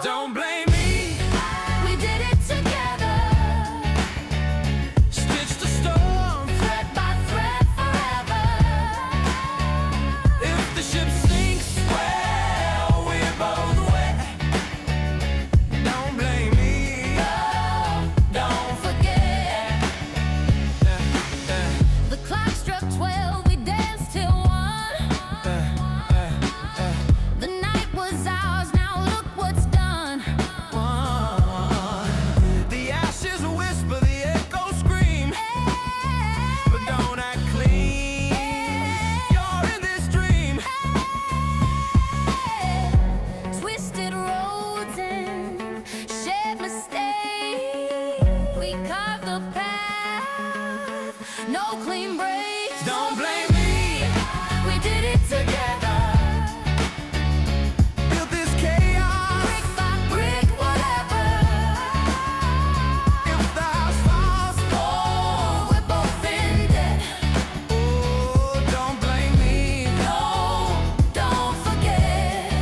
Don't blame me. We did it together. Stitch the storm, Thread by thread forever. if the ship sinks, well, we're both wet. Don't blame me. Don't forget. The clock struck 12, we danced till 1. The night was ours, now look what's done. The ashes whisper, the echoes scream, but don't act clean. You're in this dream. Twisted roads and shared mistakes. We carved the path, no clean breaks. Don't blame me. We did it together. Built this chaos. Brick by brick, whatever. If the house falls, Oh, we're both in debt. oh, don't blame me. No, don't forget.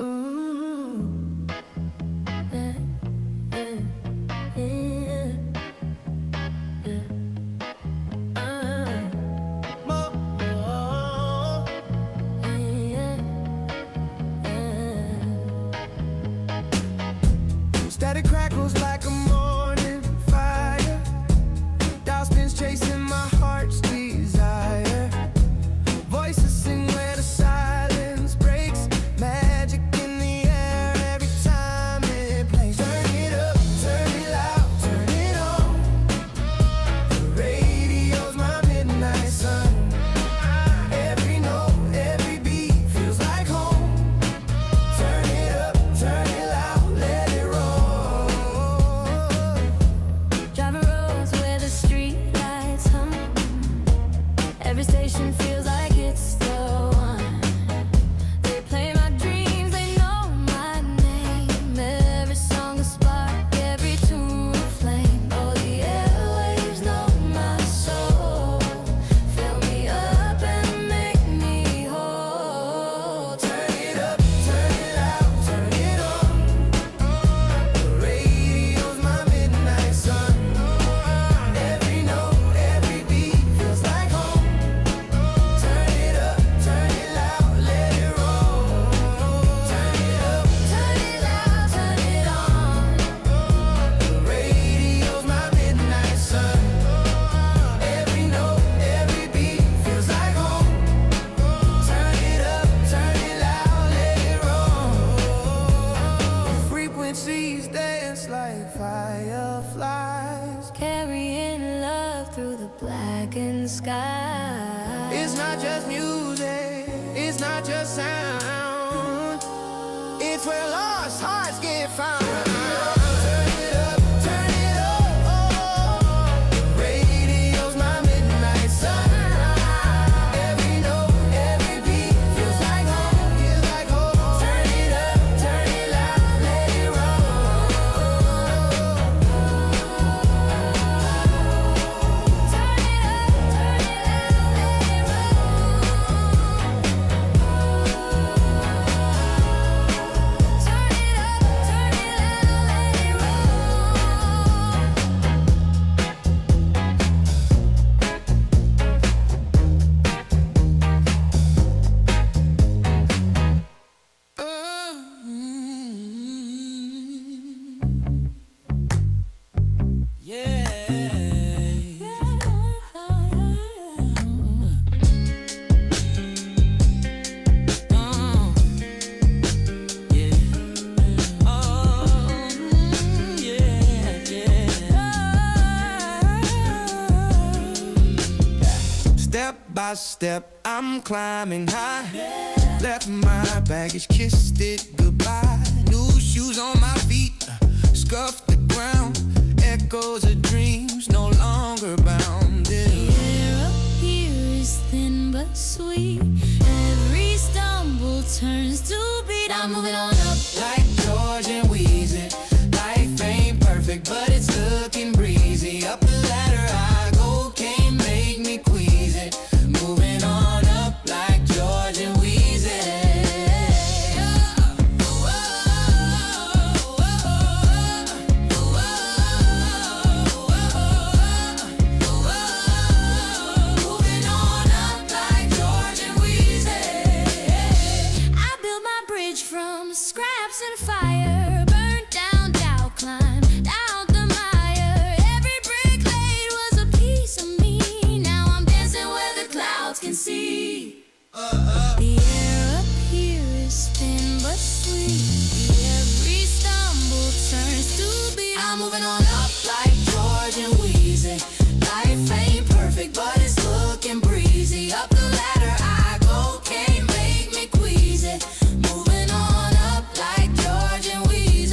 Ooh. Yeah, yeah, yeah, yeah. Yeah, yeah. Static crackles like a morning fire. Dial spins chasing my heart's desire. Voices sing where the silence breaks. Magic in the air every time it plays. Turn it up, turn it loud, turn it on. The radio's my midnight sun. Every note, every beat feels like home. Turn it up, turn it loud, let it roll. Driving roads where the street lights hum. Every station feels like it's the one. They play my dreams, they know my name. Every song a spark, every tune a flame. Oh, the airwaves know my soul. Fill me up and make me whole. Turn it up, turn it loud, turn it on. The radio's my midnight sun. Every note, every beat feels like home. Turn it up, turn it loud, let it roll. Turn it up, Turn it loud, turn it on. the radio's my midnight sun. Every note, every beat feels like home. Turn it up, turn it loud, let it roll. Frequencies dance like fireflies. Carrying love through the blackened sky. It's not just music, it's not just sound. It's where lost hearts get found. Turn it up, turn it up. The radio's my midnight sun. Every note, every beat feels like home, feels like home. Turn it up, turn it loud, let it roll. Turn it up, turn it loud, let it roll. Turn it up, turn it loud, let it Step by step, I'm climbing high. Left my baggage, kissed it goodbye. New shoes on my feet, scuffed the ground. Echoes of dreams, no longer bound. sweet. Every stumble turns to beat. I'm moving on up like George and Weezy. Life ain't perfect, but it's looking breezy. Up the ladder I go, can't make me queasy. Moving on up like George and Weezy. Moving on up like George and Weezy. I built my bridge from scraps and fire. Burnt down, down, climbed out the mire. Every brick laid was a piece of me. Now I'm dancing where the clouds can see. The air up here is thin but sweet. Every stumble turns to beat. I'm moving on up like George and Weezy. Life ain't perfect, but it's looking breezy. Up the ladder I go, can't make me queasy. Moving on up like George and Weezy.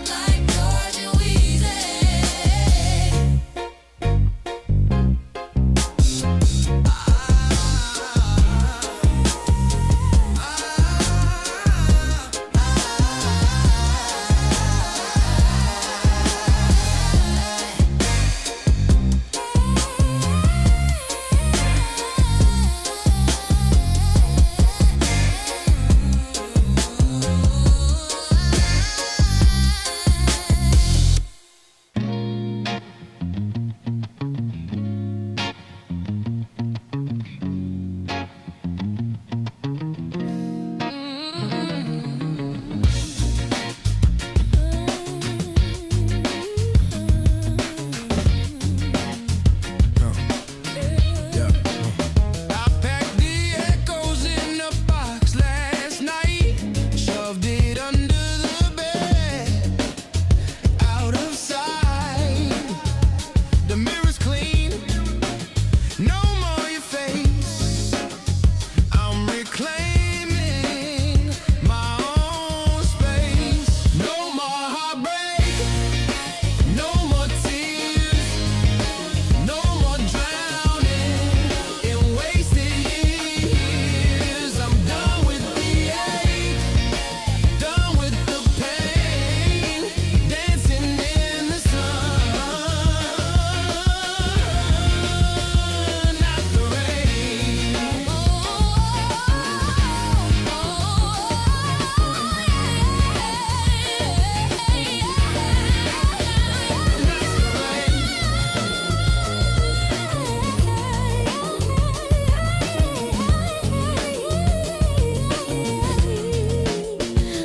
Like George and Weezy. I packed the echoes in a box last night, shoved it under the bed, out of sight. The mirror's clean, no more your face. I'm reclaiming my own space. No more heartbreak, no more tears, no more drowning in wasted years. I'm done with the ache, done with the pain, dancing in the sun, not the rain.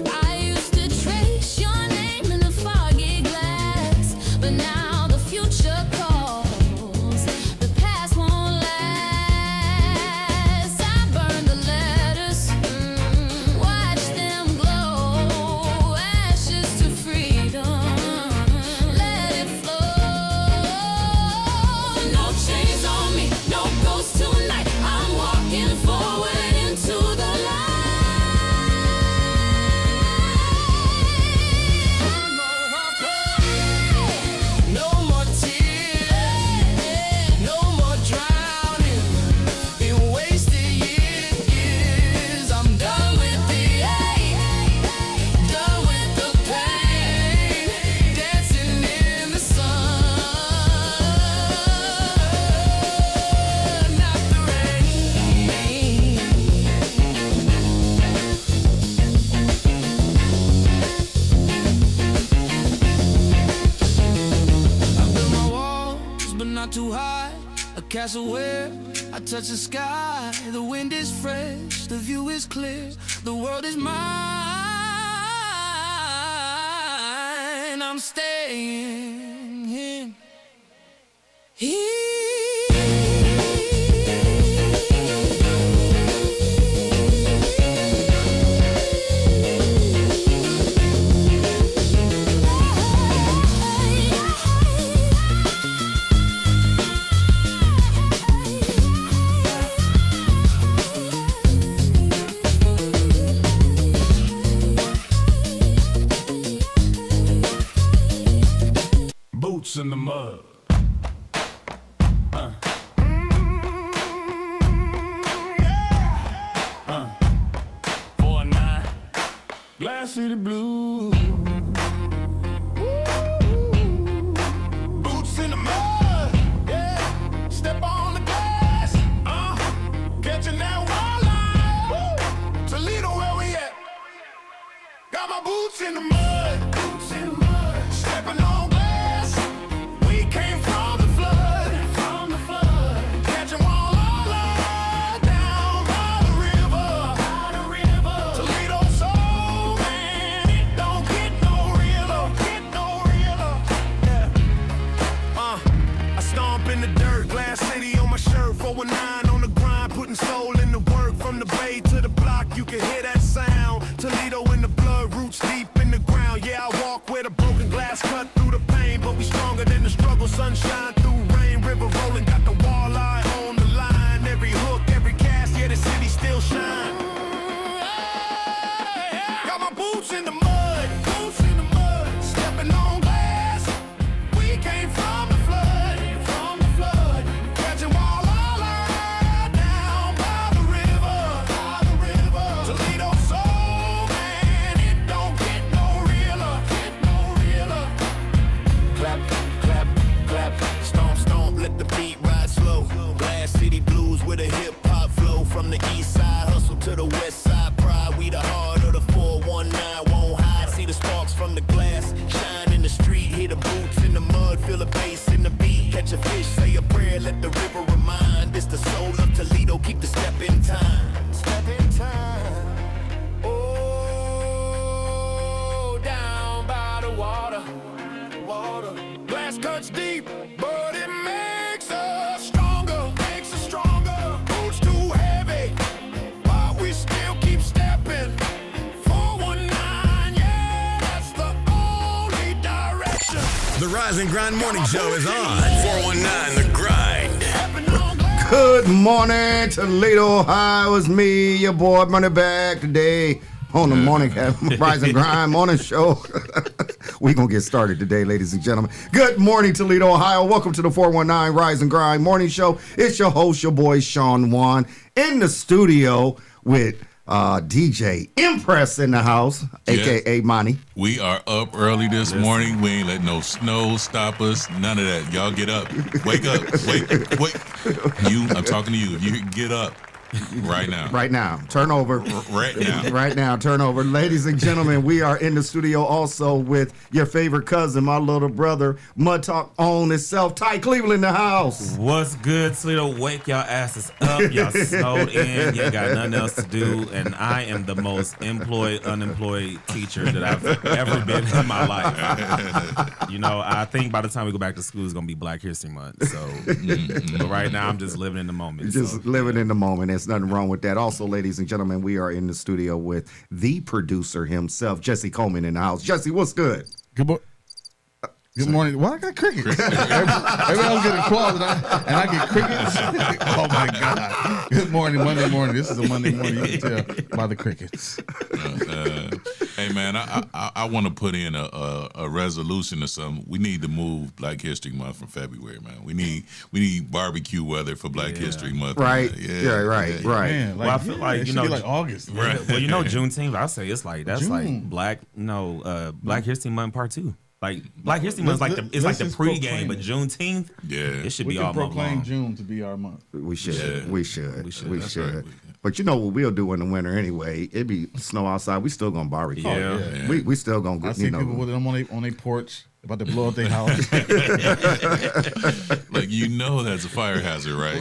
I used to trace your name in a foggy glass, but now the future calls. The past won't last. I burned the letters, watch them glow, ashes to freedom. Let it flow. No chains on me, no ghosts tonight. I'm walking forward into the light. No more tears, no more drowning in wasted years. I'm done with the ache, done with the pain, dancing in the sun, not the rain. I built my walls, but not too high. A castle where I touch the sky. The wind is fresh, the view is clear. The world is mine. I'm staying in here. boots in the mud. Yeah. 4-9, Glass City Blues. Boots in the mud, yeah. Step on the glass, catching that wildlife. Toledo, where we at? Got my boots in the mud, stepping on glass. We came from the flood, catching walleye down by the river. Toledo soul, man, it don't get no realer, yeah. I stomp in the dirt, Glass City on my shirt, 419 on the grind, putting soul in the work. From the bay to the block, you can hear that sound. Toledo in the blood, roots deep in the ground. Yeah, I walk with a broken glass cut through the pain, but we stronger than the struggle. Sunshine through rain, river rolling, got the walleye on the line. Every hook, every cast, yeah, the city still shine. Got my boots in the mud, stepping on glass. We came from the flood, catching walleye down by the river. Toledo soul, man, it don't get no realer. Clap, clap, clap, stomp, stomp, let the beat ride slow. Glass City Blues with a hip hop flow. From the east side, hustle to the west side. Pride, we the heart of the 419, won't hide. See the sparks from the glass, shine in the street. Hear the boots in the mud, feel the bass in the beat. Catch a fish, say a prayer, let the river remind. It's the soul of Toledo, keep the step in time. Oh, down by the water. Glass cuts deep, but it makes us stronger. Boots too heavy, but we still keep stepping. 419, yeah, that's the only direction. The Rise and Grind Morning Show is on. 419 The Grind. Good morning, Toledo, Ohio. It's me, your boy, running back today on the morning Rise and Grind Morning Show. We're going to get started today, ladies and gentlemen. Good morning, Toledo, Ohio. Welcome to the 419 Rise and Grind Morning Show. It's your host, your boy, Shawn, Juan, in the studio with DJ Mpress in the house, a.k.a. Monty. We are up early this morning. We ain't let no snow stop us. None of that. Y'all get up. Wake up. Wake. I'm talking to you. You get up right now. Right now. Turn over. Right now. Right now. Turn over. Ladies and gentlemen, we are in the studio also with your favorite cousin, my little brother, Mud Talk on itself, Ty Cleveland in the house. What's good, Toledo? Wake y'all asses up. Y'all snowed in. You ain't got nothing else to do. And I am the most unemployed teacher that I've ever been in my life. You know, I think by the time we go back to school, it's going to be Black History Month. So, but right now, I'm just living in the moment. Just living in the moment. There's nothing wrong with that. Also, ladies and gentlemen, we are in the studio with the producer himself, Jesse Coleman in the house. Jesse, what's good? Good morning. Why I got crickets? Everyone's getting calls and I get crickets. Oh my God! Good morning, Monday morning. This is a Monday morning. You can tell by the crickets. Hey man, I want to put in a resolution or something. We need to move Black History Month from February, man. We need barbecue weather for Black History Month. Right. Right. Man, Well, I feel like, it you should be know, like August. Right. Well, you know, Juneteenth, I say it's like that's June. like Black History Month Part 2. Like Black History Month is like the let's the just pregame, proclaim but it. Juneteenth, Yeah. it should We be can all month proclaim long. June to be our month. We should. Yeah. We should. That's right. But you know what we'll do in the winter anyway? It be snow outside. We still gonna barbecue. Yeah. We still gonna go. I see people with them on their porch about to blow up their house. Like that's a fire hazard, right?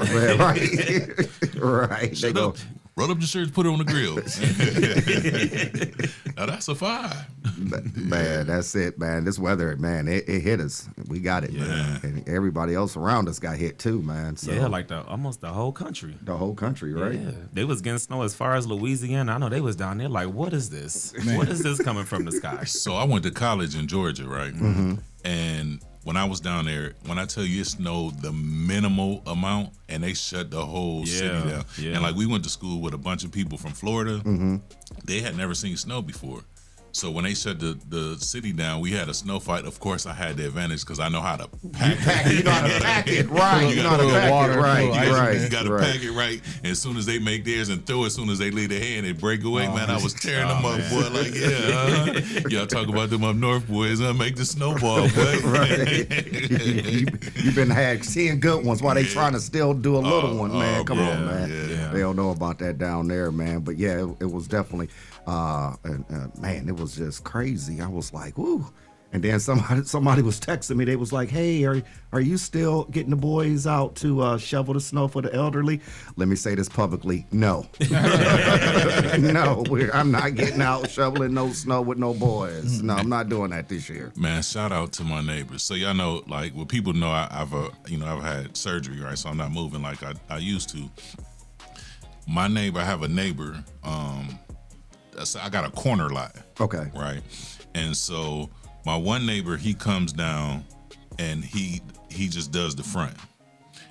right. They Shut go. up. Roll up the shirts, put it on the grill. Now that's a fire. Man, that's it, man. This weather, man, it hit us. We got it, man. And everybody else around us got hit too, man. So Yeah, like almost the whole country. the whole country, right? Yeah, they was getting snow as far as Louisiana. I know they was down there like, what is this? What is this coming from the sky? So I went to college in Georgia, right? Mm-hmm. And when I was down there, when I tell you it snowed the minimal amount, and they shut the whole city down. Yeah. And like we went to school with a bunch of people from Florida. Mm-hmm. They had never seen snow before. So when they shut the city down, we had a snow fight. Of course, I had the advantage because I know how to pack it. You know how to pack it, right? You know how to pack it, right? You got to pack it right. And as soon as they make theirs and throw it, as soon as they leave their hand and break away, man, I was tearing them up, boy. Like, y'all talk about them up north boys, make the snowball, boy. You've been seeing good ones while they trying to still do a little one, man. Come on, man. Yeah. They don't know about that down there, man. But yeah, it was definitely, man, it was just crazy. I was like, ooh. And then somebody was texting me. They was like, "Hey, are you still getting the boys out to shovel the snow for the elderly?" Let me say this publicly: no, no, I'm not getting out shoveling no snow with no boys. No, I'm not doing that this year. Man, shout out to my neighbors. So y'all know, like, well, people know I've had surgery, right? So I'm not moving like I used to. My neighbor, I have a neighbor. I got a corner lot. Okay. Right, and so. My one neighbor, he comes down and he just does the front.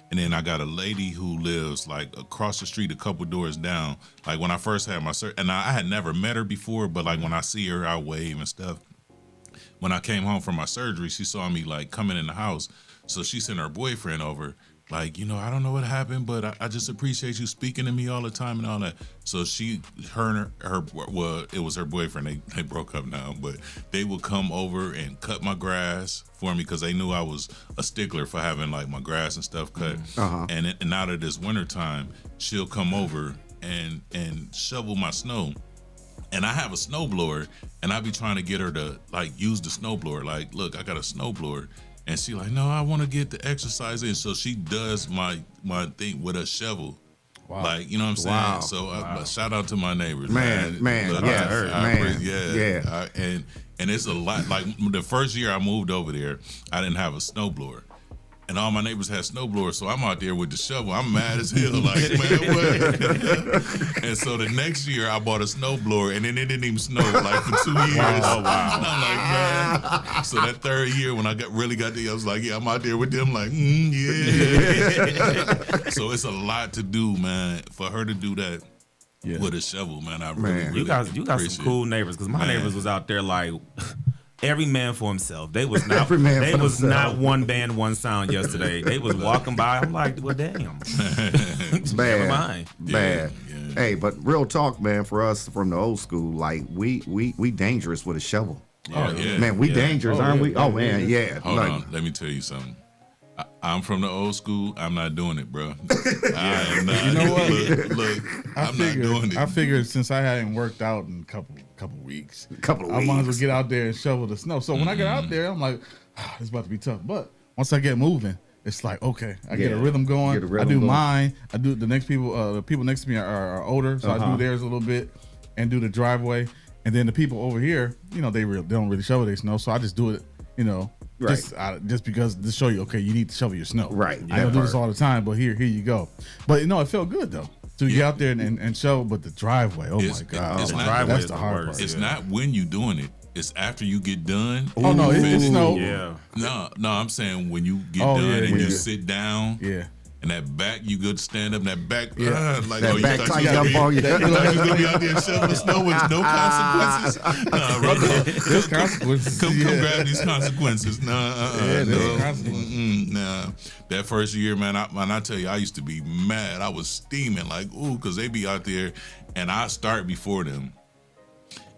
And then I got a lady who lives like across the street, a couple doors down. Like when I first had my surgery, and I had never met her before, but like when I see her, I wave and stuff. When I came home from my surgery, she saw me like coming in the house. So she sent her boyfriend over. Like, I don't know what happened, but I just appreciate you speaking to me all the time and all that. So it was her boyfriend. They broke up now, but they would come over and cut my grass for me because they knew I was a stickler for having like my grass and stuff cut. And now that it's wintertime, she'll come over and shovel my snow. And I have a snowblower, and I be trying to get her to like use the snowblower. Like, look, I got a snowblower. And she like, no, I want to get the exercise in. So she does my thing with a shovel. Wow. Like, you know what I'm saying? Wow. So shout out to my neighbors. Man. And it's a lot. Like the first year I moved over there, I didn't have a snowblower. And all my neighbors had snowblowers, so I'm out there with the shovel. I'm mad as hell, like, man, what? And so the next year, I bought a snowblower, and then it didn't even snow, like, for 2 years. Wow. And I'm like, man. So that third year, when I really got there, I was like, yeah, I'm out there with them, like, yeah. So it's a lot to do, man, for her to do that. Yeah. With a shovel, man. I really you got some cool neighbors, because my neighbors was out there like every man for himself. They was not not one band, one sound yesterday. They was walking by. I'm like, well, damn. Never mind. Bad. Yeah. Hey, but real talk, man. For us from the old school, like we dangerous with a shovel. Yeah. Man, we dangerous, aren't we? Oh man, yeah. Hold on, let me tell you something. I'm from the old school. I'm not doing it, bro. I am not. You know what? Look, I'm not doing it. I figured since I hadn't worked out in a couple weeks, I might as well get out there and shovel the snow. So when I get out there, I'm like, it's about to be tough. But once I get moving, it's like, okay, I get a rhythm going. I do mine. I do the next people. The people next to me are older, so I do theirs a little bit and do the driveway. And then the people over here, they don't really shovel their snow, so I just do it, Right. Just because to show you, okay, you need to shovel your snow. Right. I don't do this all the time, but here you go. But it felt good though to get out there and shovel. But the driveway, my God, that's the hard part. It's not when you doing it. It's after you get done. Oh no, it's snow. Yeah. No, I'm saying when you get done and you sit down. Yeah. And that back, you good stand up. That back, like that back tight up on you. You gonna be out there shoveling snow with no consequences. Nah, brother. There's consequences. Come grab these consequences. There's consequences. Nah. That first year, man, I tell you, I used to be mad. I was steaming like, because they be out there, and I start before them.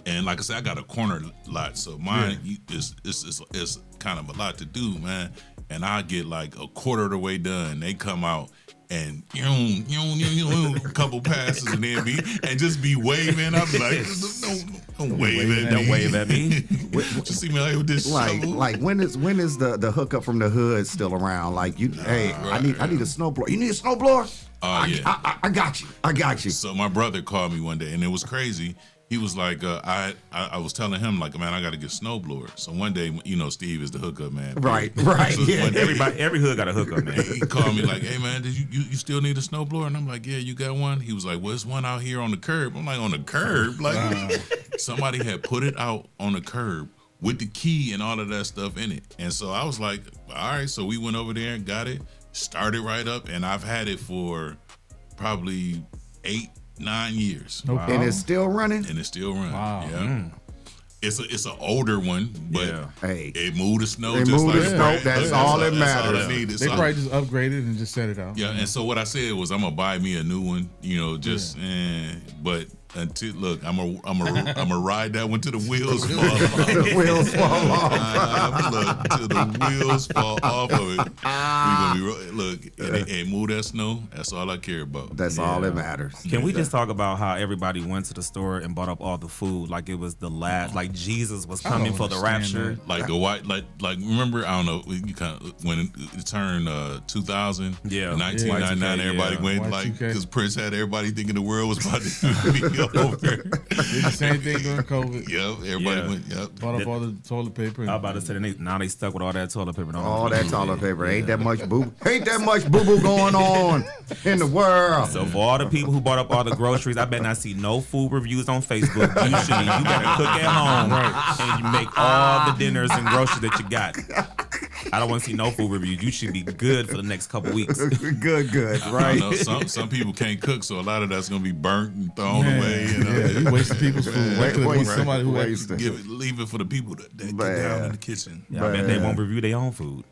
And like I said, I got a corner lot, so mine is kind of a lot to do, man. And I get like a quarter of the way done. They come out and a couple passes and then just be waving. I'm like, don't wave at me. Just see me like with this shovel. Like when is the hookup from the hood still around? Like I need a snowblower. You need a snowblower? I got you. So my brother called me one day, and it was crazy. He was like, I was telling him, like, man, I got to get a snowblower. So one day, Steve is the hookup man. Right. So yeah. Every hood got a hookup man. He called me like, hey, man, did you still need a snowblower? And I'm like, yeah, you got one? He was like, well, there's one out here on the curb. I'm like, on the curb? Like, somebody had put it out on the curb with the key and all of that stuff in it. And so I was like, all right. So we went over there and got it, started right up, and I've had it for probably 8-9 years. Wow. And it's still running? And it's still running. Wow. Yeah. It's an older one, but Yeah. Hey, it moved the snow. They just moved like the snow. Mpress. That's all that That's all matters. I need. They probably just upgraded and just set it out. Yeah, and so what I said was I'm gonna buy me a new one, but until look, I'm gonna ride that one till the wheels fall off. the wheels fall off. Look, till the wheels fall off of it. We gonna be look and move that snow. That's all I care about. That's all that matters. Can we just talk about how everybody went to the store and bought up all the food like it was the last, like Jesus was coming for the understand rapture? Like the white, like remember, I don't know, you kind of when it turned 2000, Yeah. 1999, Y2K, everybody yeah. went like Y2K. because Prince had everybody thinking the world was about to be over. Did the same thing during COVID. Yep, everybody Yeah. went. Yep. Bought up all the toilet paper. I was about to say, now they stuck with all that toilet paper. All that toilet paper. Ain't that much boo boo going on in the world. So for all the people who bought up all the groceries, I bet not see no food reviews on Facebook. You better cook at home and you make all the dinners and groceries that you got. I don't want to see no food reviews. You should be good for the next couple weeks. Good, I right? know some people can't cook, so a lot of that's gonna be burnt and thrown away. Yeah, you wasting people's food. Wait, Waste- somebody who wasted. Leave it for the people that get Man. down in the kitchen. Yeah, I bet they won't review their own food.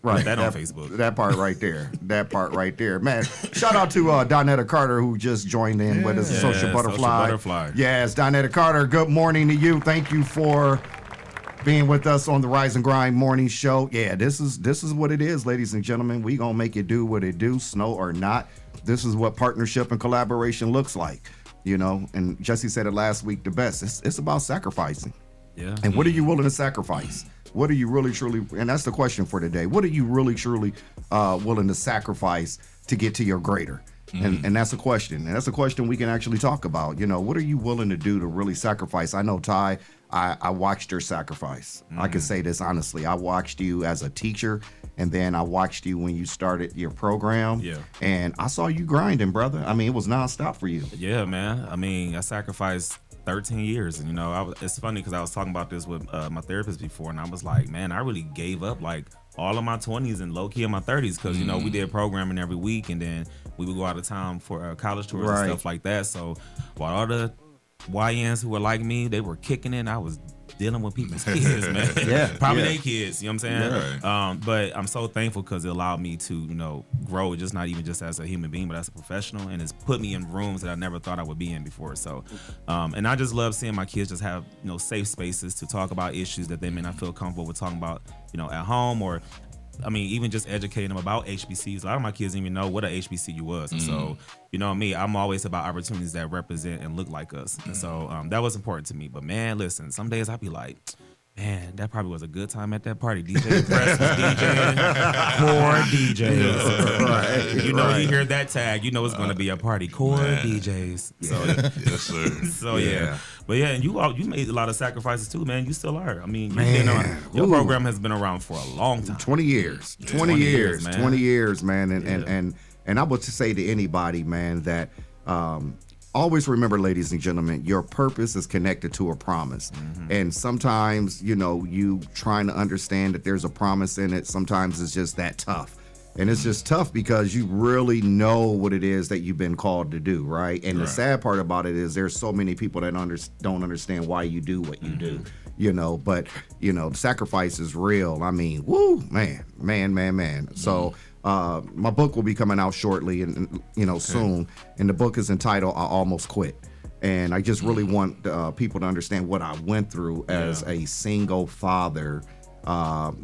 Right. Put that on Facebook. That part right there. That part right there. Man, shout out to Donetta Carter who just joined in with us, Yeah, Social Butterfly. Social Butterfly. Yes, Donetta Carter, good morning to you. Thank you for being with us on the Rise and Grind morning show. Yeah, this is what it is, ladies and gentlemen. We gonna make it do what it do, snow or not. This is what partnership and collaboration looks like. You know, and Jesse said it last week the best. It's about sacrificing. Yeah. And what are you willing to sacrifice? What are you really, truly, and that's the question for today. What are you really, truly willing to sacrifice to get to your greater? And that's a question. And that's a question we can actually talk about. You know, what are you willing to do to really sacrifice? I know, Ty, I watched your sacrifice. I can say this honestly. I watched you as a teacher, and then I watched you when you started your program. Yeah. And I saw you grinding, brother. I mean, it was nonstop for you. Yeah, man. I mean, I sacrificed 13 years, and it's funny because I was talking about this with my therapist before, and I was like, man, I really gave up like all of my 20s and low key in my 30s because we did programming every week, and then we would go out of town for college tours and stuff like that. So while all the YNs who were like me, they were kicking in, I was dealing with people's kids, man. Probably their kids, you know what I'm saying? But I'm so thankful because it allowed me to, grow, just not even just as a human being, but as a professional, and it's put me in rooms that I never thought I would be in before. So, and I just love seeing my kids just have, safe spaces to talk about issues that they may not feel comfortable with talking about, at home, or I mean, even just educating them about HBCUs. A lot of my kids didn't even know what a HBCU was. And so, me, I'm always about opportunities that represent and look like us. And so that was important to me. But man, listen, some days I'd be like, man, that probably was a good time at that party. DJ Mpress was DJing. Core DJs. You hear that tag, it's going to be a party. Core DJs. So, Yes, sir. so yeah. But yeah, and you made a lot of sacrifices too, man. You still are. I mean, your Ooh. program has been around for a long time. 20 years. 20 years, man. 20 years, man. And I would say to anybody, man, that always remember, ladies and gentlemen, your purpose is connected to a promise. And sometimes, you trying to understand that there's a promise in it. Sometimes it's just that tough. And it's just tough because you really know what it is that you've been called to do, right? And the sad part about it is there's so many people that don't understand why you do what you do, But, the sacrifice is real. I mean, woo, man. So my book will be coming out shortly and, soon. And the book is entitled I Almost Quit. And I just really want people to understand what I went through as a single father,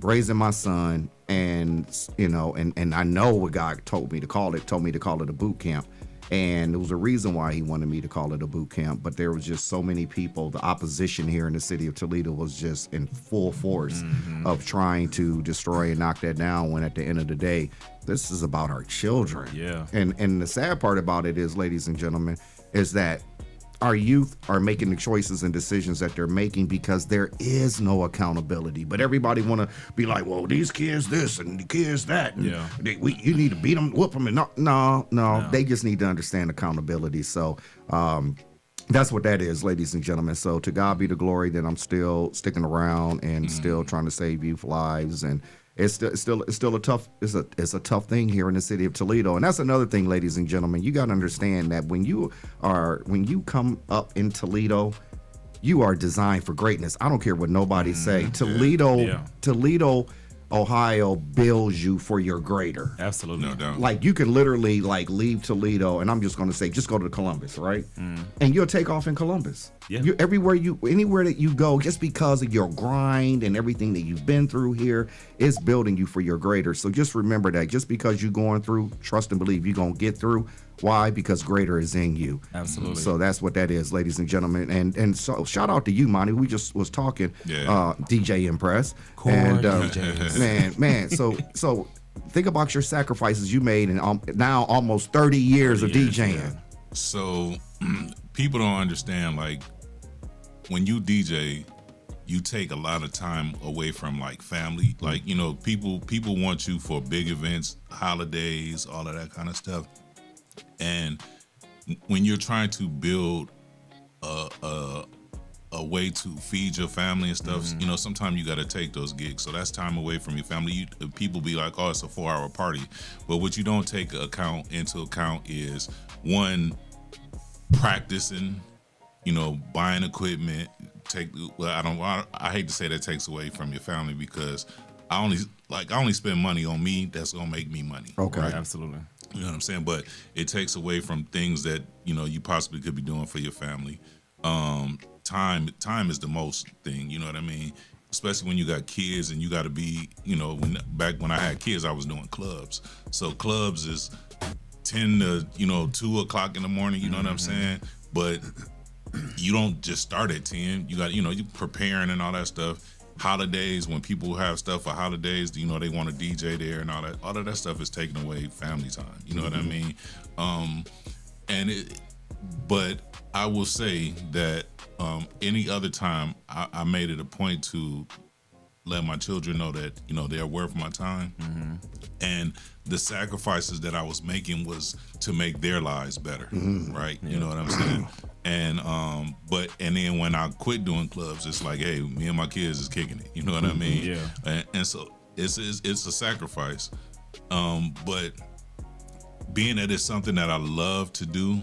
raising my son. And and I know what God told me to call it a boot camp. And there was a reason why he wanted me to call it a boot camp, but there was just so many people. The opposition here in the city of Toledo was just in full force of trying to destroy and knock that down, when at the end of the day, this is about our children. Yeah. And the sad part about it is, ladies and gentlemen, is that our youth are making the choices and decisions that they're making because there is no accountability. But everybody want to be like, well, these kids this and the kids that. And you need to beat them, whoop them. And no. They just need to understand accountability. So that's what that is, ladies and gentlemen. So to God be the glory that I'm still sticking around and still trying to save youth lives. And it's still a tough thing here in the city of Toledo. And that's another thing, ladies and gentlemen. You got to understand that when you come up in Toledo, you are designed for greatness. I don't care what nobody say. Toledo, Ohio builds you for your greater. Absolutely. No doubt. Like you could literally like leave Toledo, and I'm just going to say, just go to Columbus, right? And you'll take off in Columbus. Yeah. Anywhere that you go, just because of your grind and everything that you've been through here, is building you for your greater. So just remember that. Just because you're going through, trust and believe you're going to get through. Why? Because greater is in you. Absolutely. So that's what that is, ladies and gentlemen. And so shout out to you, Monty. We just was talking, DJ Mpress. DJs. Man. So think about your sacrifices you made in now almost 30 years of DJing. Yeah. So people don't understand, like, when you DJ, you take a lot of time away from like family. Like, you know, people want you for big events, holidays, all of that kind of stuff. And when you're trying to build a way to feed your family and stuff, you know, sometimes you got to take those gigs. So that's time away from your family. People be like, oh, it's a 4-hour party. But what you don't take into account is, one, practicing, you know, buying equipment. I hate to say that takes away from your family, because I only spend money on me that's gonna make me money. Okay. Right? Absolutely. You know what I'm saying? But it takes away from things that, you know, you possibly could be doing for your family. Time is the most thing, you know what I mean? Especially when you got kids and you got to be, you know, back when I had kids, I was doing clubs. So clubs is 10 to, you know, 2 o'clock in the morning, you know what I'm saying? But you don't just start at 10. You got, you know, you preparing and all that stuff. Holidays, when people have stuff for holidays, you know, they want to DJ there and all of that stuff is taking away family time. You know what I mean? But I will say that any other time, I made it a point to let my children know that, you know, they're worth my time. And the sacrifices that I was making was to make their lives better, right? You know what I'm saying? And then when I quit doing clubs, it's like, hey, me and my kids is kicking it. You know what I mean? Yeah. And so it's a sacrifice. But being that it's something that I love to do,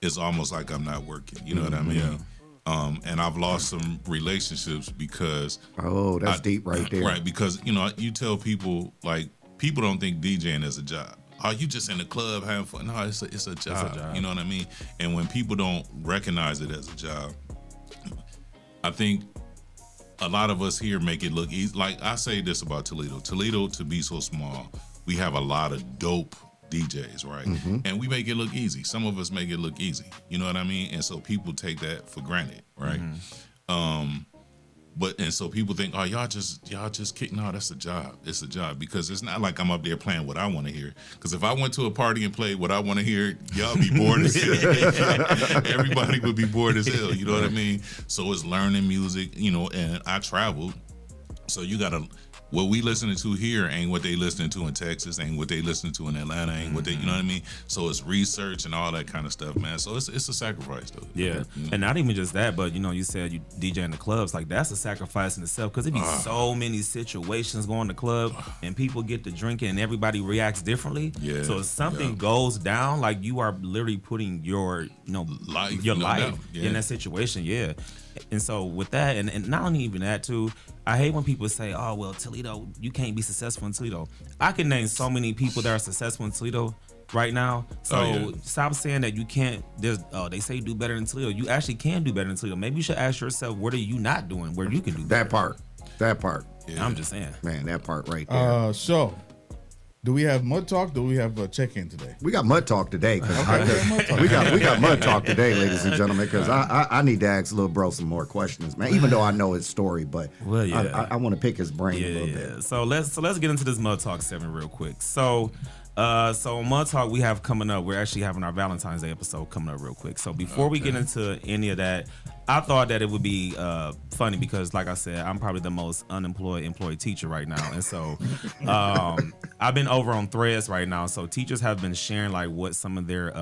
it's almost like I'm not working. You know what I mean? And I've lost some relationships because that's deep right there. Right, because, you know, you tell people, like, people don't think DJing is a job. Oh, you just in the club having fun? No, it's a job. You know what I mean? And when people don't recognize it as a job, I think a lot of us here make it look easy. Like, I say this about Toledo. Toledo, to be so small, we have a lot of dope DJs, right? And we make it look easy. Some of us make it look easy. You know what I mean? And so people take that for granted, right? And so people think, oh, y'all just kick. No, that's a job. It's a job, because it's not like I'm up there playing what I want to hear. Because if I went to a party and played what I want to hear, y'all be bored as hell. Everybody would be bored as hell. You know what I mean? So it's learning music, you know, and I traveled. So you gotta, what we listening to here ain't what they listening to in Texas, ain't what they listening to in Atlanta, ain't what they, you know what I mean? So it's research and all that kind of stuff, man. So it's a sacrifice, though. Yeah, and not even just that, but, you know, you said you DJ in the clubs, like, that's a sacrifice in itself, because it be so many situations going to club, and people get to drinking, and everybody reacts differently. Yeah. So if something goes down, like, you are literally putting your, you know, Life, your no life doubt. Yeah. in that situation. Yeah. And so with that, and not only even that too, I hate when people say, oh, well, Toledo, you can't be successful in Toledo. I can name so many people that are successful in Toledo right now. So stop saying that you can't. They say do better in Toledo. You actually can do better in Toledo. Maybe you should ask yourself, what are you not doing where you can do better? That part. Yeah. I'm just saying. Man, that part right there. So, do we have Mud Talk? Do we have a check-in today? We got Mud Talk today. Mud Talk. We got Mud Talk today, ladies and gentlemen, because I need to ask little bro some more questions, man. Even though I know his story, but Well, yeah. I want to pick his brain a little bit. So let's get into this Mud Talk 7 real quick. So Mud Talk we have coming up. We're actually having our Valentine's Day episode coming up real quick. So before we get into any of that, I thought that it would be funny because, like I said, I'm probably the most unemployed employee teacher right now, and so I've been over on Threads right now. So teachers have been sharing like what some of their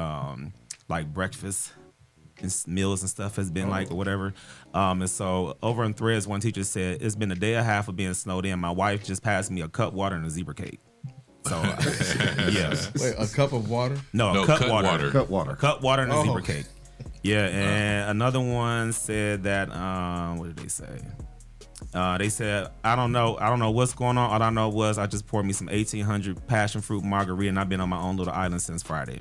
like breakfast and meals and stuff has been like or whatever. And so over on Threads, one teacher said, it's been a day and a half of being snowed in. My wife just passed me a cup water and a zebra cake. So yeah. Wait, a cup of water? No, cut water. Cut water. Cut water and a zebra cake. Yeah, and another one said that what did they say? They said, I don't know what's going on. All I know was I just poured me some 1800 passion fruit margarita, and I've been on my own little island since Friday.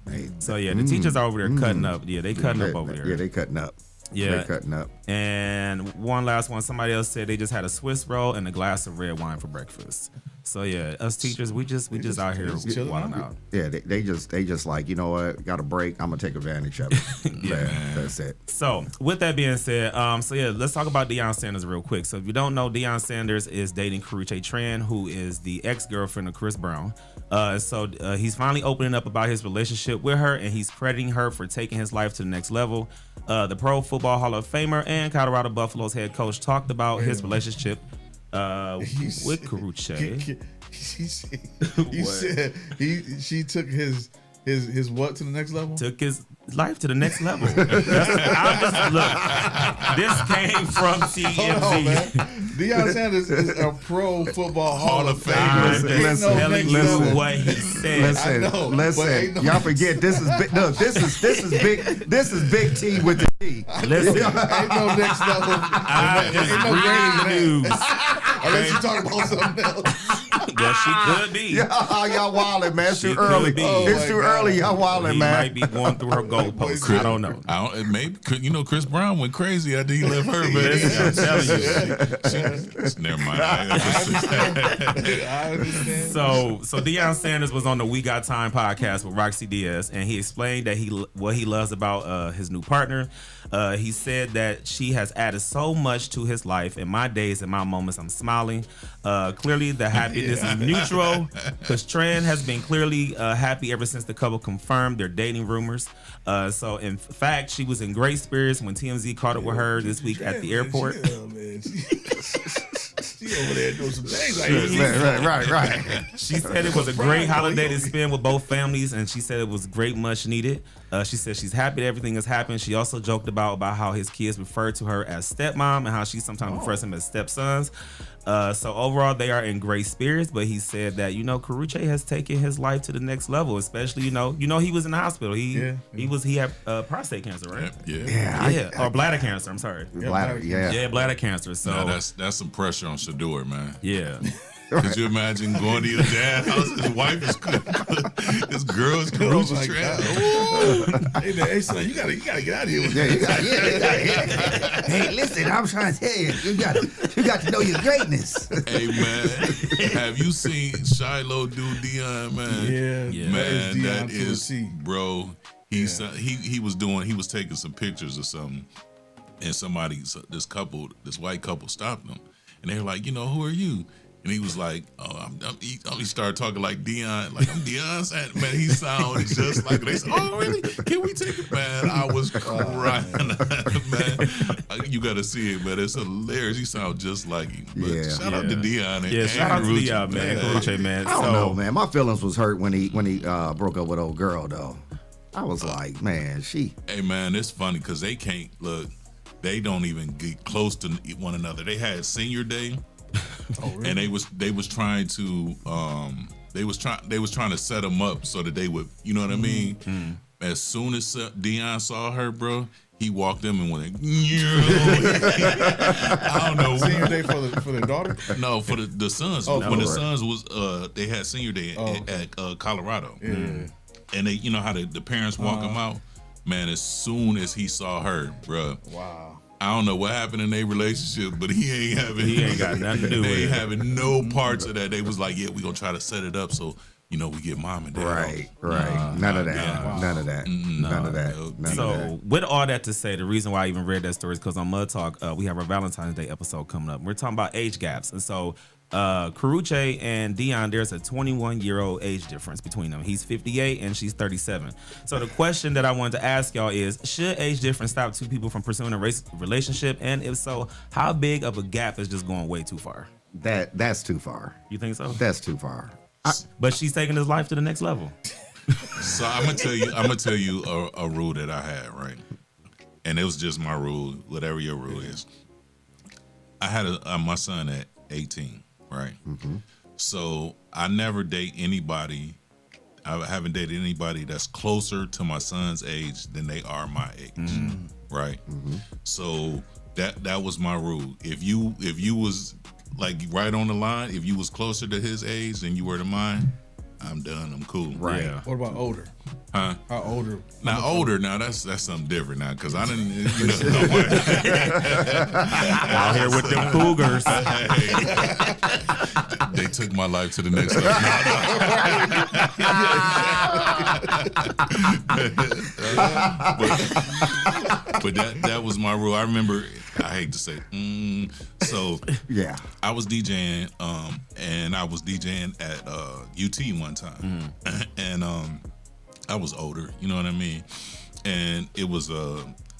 Hey, So yeah, the teachers are over there cutting up. Yeah, they cutting up over there. Yeah, they cutting up. Yeah. They cutting up. And one last one, somebody else said they just had a Swiss roll and a glass of red wine for breakfast. So yeah, us teachers, we just out here chilling wilding out. out. Yeah, they just like, you know what, got a break, I'm gonna take advantage of it. Yeah. That's it. So with that being said, so yeah, let's talk about Deion Sanders real quick. So if you don't know, Deion Sanders is dating Karrueche Tran, who is the ex-girlfriend of Chris Brown. So he's finally opening up about his relationship with her, and he's crediting her for taking his life to the next level. The Pro Football Hall of Famer and Colorado Buffaloes head coach talked about his relationship with Karrueche. He said she took his what to the next level? Took his life to the next level. Look, this came from TMZ. Deion Sanders is a Pro Football Hall of Famer. Listen, what he said. Listen. Y'all forget this is big. Look, this is Big T with the T. Listen, Ain't no next level. I just Ain't no reading greater news. Unless you talking about something else. Well, she could be. Y'all wildin', man. It's She too early. could be. It's too early. Y'all wildin', He man. might be going through her goalposts. I don't know. Maybe Chris Brown went crazy after he left her, man. Listen, I'm telling you. Never mind. I understand. So Deion Sanders was on the We Got Time podcast with Roxy Diaz, and he explained that what he loves about his new partner. He said that she has added so much to his life. In my days and my moments, I'm smiling. Clearly, the happiness is mutual, because Tran has been clearly happy ever since the couple confirmed their dating rumors. So, in fact, she was in great spirits when TMZ caught up with her this week at the airport. She over there doing some things. Right. She said it was a great holiday to spend with both families, and she said it was great, much needed. She said she's happy that everything has happened. She also joked about how his kids refer to her as stepmom and how she sometimes refers to him as stepsons. So overall, they are in great spirits. But he said that Karrueche has taken his life to the next level. Especially he was in the hospital. He had prostate cancer, right? Yeah. Or bladder cancer. I'm sorry. Bladder, yeah. Bladder cancer. So Now that's some pressure on Shador, man. yeah. Could you imagine going to your dad's house? His wife is cooking. His girl is Karrueche Tran. Hey, son, you gotta get out of here with Yeah, that. Hey, listen, I'm trying to tell you, you got to know your greatness. Hey man, have you seen Shiloh do Deion, man? Yeah. Man, that that is is, T. bro. He was taking some pictures or something, and this white couple stopped him, and they were like, who are you? And he was like, he started talking like Deion, like I'm Deion Sanders. Man, he sounded just like, they said, oh, really? Can we take it? Man, I was crying. Man, you got to see it, man. It's hilarious. He sounds just like him. But shout out to Deion. And Shout out to Deion, man. Karrueche, man. I don't know, man. My feelings was hurt when he broke up with old girl, though. I was like, man, Hey, man, it's funny because they can't, look, they don't even get close to one another. They had senior day. Oh, really? And they was trying to set him up so that they would, you know what I mean? Mm-hmm. As soon as Deion saw her, bro, he walked in and went, I don't know. Senior day for the daughter? No, for the sons. When the sons was they had senior day at Colorado. Yeah. And they, how the parents walk them out. Man, as soon as he saw her, bro. Wow. I don't know what happened in their relationship, but he ain't got nothing to do with it. They ain't having no parts of that. They was like, yeah, we gonna try to set it up so we get mom and dad. Right. None of that. None of that. So with all that to say, the reason why I even read that story is because on Mud Talk, we have our Valentine's Day episode coming up. We're talking about age gaps, and so Karrueche and Deion, there's a 21-year-old age difference between them. He's 58 and she's 37. So the question that I wanted to ask y'all is, should age difference stop two people from pursuing a relationship? And if so, how big of a gap is just going way too far? That's too far. You think so? That's too far. But she's taking his life to the next level. So I'm gonna tell you a rule that I had, right? And it was just my rule, whatever your rule is. I had my son at 18. Right. Mm-hmm. So I never date anybody. I haven't dated anybody that's closer to my son's age than they are my age. Right. So that was my rule. If you was like right on the line, if you was closer to his age than you were to mine, I'm done. I'm cool. Right. Yeah. What about older? Huh? How older? Now older. Now that's something different now because I didn't. Out here with them cougars. They took my life to the next level. But that was my rule. I remember. I hate to say. So Yeah. I was DJing, and I was DJing at UT one time, and I was older. You know what I mean? And it was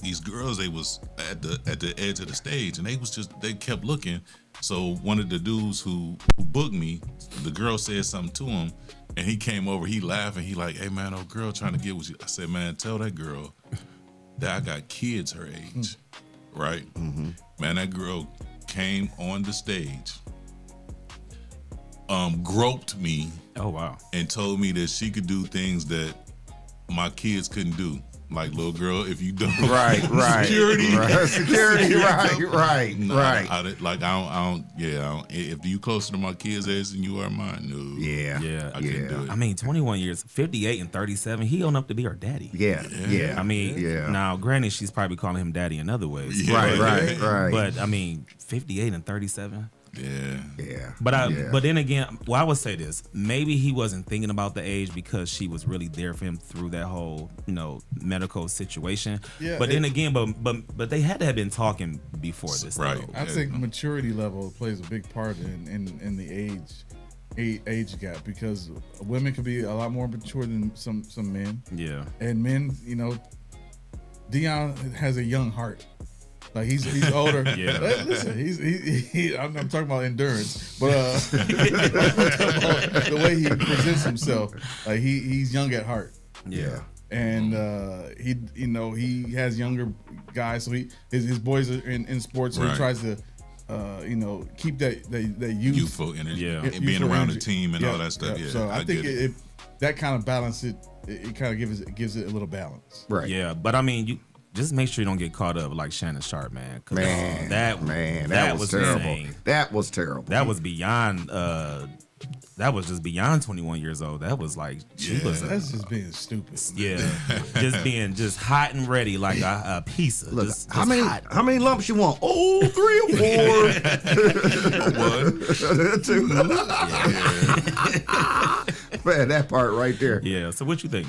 these girls. They was at the edge of the stage, and they kept looking. So one of the dudes who booked me, the girl said something to him, and he came over. He laughed, and he like, "Hey man, old girl trying to get with you." I said, "Man, tell that girl that I got kids her age." Right? Man, that girl came on the stage, groped me, Oh wow. and told me that she could do things that my kids couldn't do. Like, little girl, if you don't Right. security, Right. Security. Right. No, Right. I don't. If you closer to my kids' age than you are mine, no. Yeah. Yeah. I couldn't do it. I mean, 21 years, 58 and 37. He old enough to be her daddy. Yeah. Yeah. I mean, Yeah. now granted, she's probably calling him daddy in other ways. Yeah. Right. But I mean, 58 and 37. Yeah. Yeah. But then again, well, I would say this: maybe he wasn't thinking about the age because she was really there for him through that whole, medical situation. Yeah, But then again, but they had to have been talking before this, Right. though. I think maturity level plays a big part in the age gap, because women can be a lot more mature than some men, Yeah. and men, Dion has a young heart. Like he's older. Yeah. Listen, I'm talking about endurance, but I'm talking about the way he presents himself. Like he's young at heart. Yeah. And he has younger guys, so his boys are in sports, so he Right. tries to keep that youth. Youthful energy. Yeah. And being Youthful around energy. the team and all that stuff. Yeah. So I think get it. that kind of balance it kind of gives it a little balance. Right. Yeah. But I mean, you just make sure you don't get caught up like Shannon Sharp, man. 'Cause, Man, that was was terrible. insane. That was terrible. That was beyond. That was just beyond 21 years old. That was like she was. That's just being stupid. Yeah, just being just hot and ready like a pizza. Look, just how hot. many lumps you want? Oh, 3 or 4. 2. Man, that part right there. Yeah. So what you think?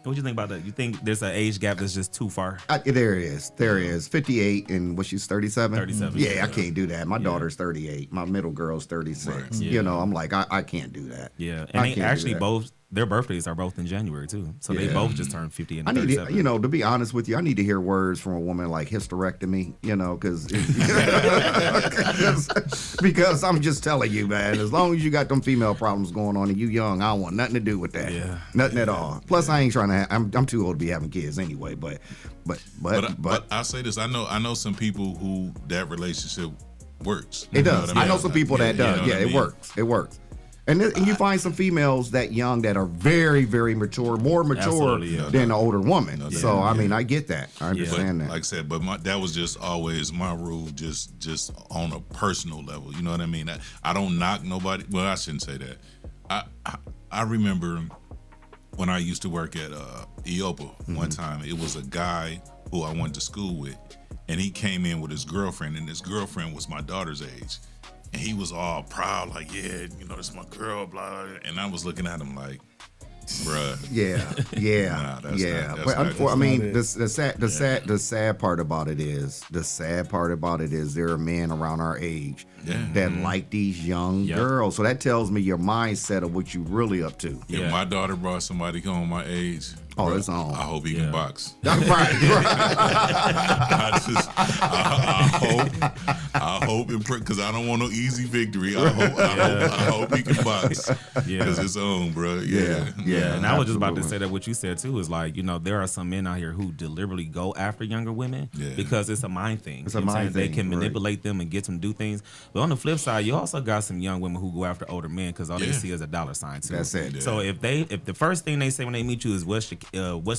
What you think about that? You think there's an age gap that's just too far? There it is. There it is. 58 and what, she's 37? 37, Yeah, yeah. I can't do that. My daughter's 38. My middle girl's 36. Right. You know, I'm like, I can't do that. Yeah, I and they can't do actually that. both their birthdays are both in January too. So they Yeah. both just turned 50 and I need 37. to, to be honest with you, I need to hear words from a woman like hysterectomy, because I'm just telling you, man, as long as you got them female problems going on and you young, I don't want nothing to do with that. Yeah. Nothing at all. Plus, I ain't trying to I'm too old to be having kids anyway, but I'll say this. I know some people who that relationship works. it You know does. what I I know mean? some people that You know does. what Yeah, I it mean? works. It works. And you find some females that young that are very, very mature, more mature Absolutely, yeah. than an older woman. No, So, yeah. I mean, I get that. I But understand that. like I said, that was just always my rule, just on a personal level. You know what I mean? I don't knock nobody. Well, I shouldn't say that. I remember when I used to work at EOPA one time. It was a guy who I went to school with, and he came in with his girlfriend, and his girlfriend was my daughter's age. And he was all proud, like, yeah, this is my girl, blah. And I was looking at him like, bruh. Yeah, Nah, that's yeah. not- that's But not- I mean, that's the sad part about it is there are men around our age that like these young Yep. girls. So that tells me your mindset of what you really up to. If Yeah. my daughter brought somebody home my age, Oh, it's on. I hope he can box. Right. I hope, because I don't want no easy victory. I hope he can box. Because it's on, bro. Yeah. And I was just about to say that what you said too is like, there are some men out here who deliberately go after younger women because it's a mind thing. It's a mind thing. They can manipulate them and get them to do things. But on the flip side, you also got some young women who go after older men because all they see is a dollar sign too. That's it. So if the first thing they say when they meet you is what's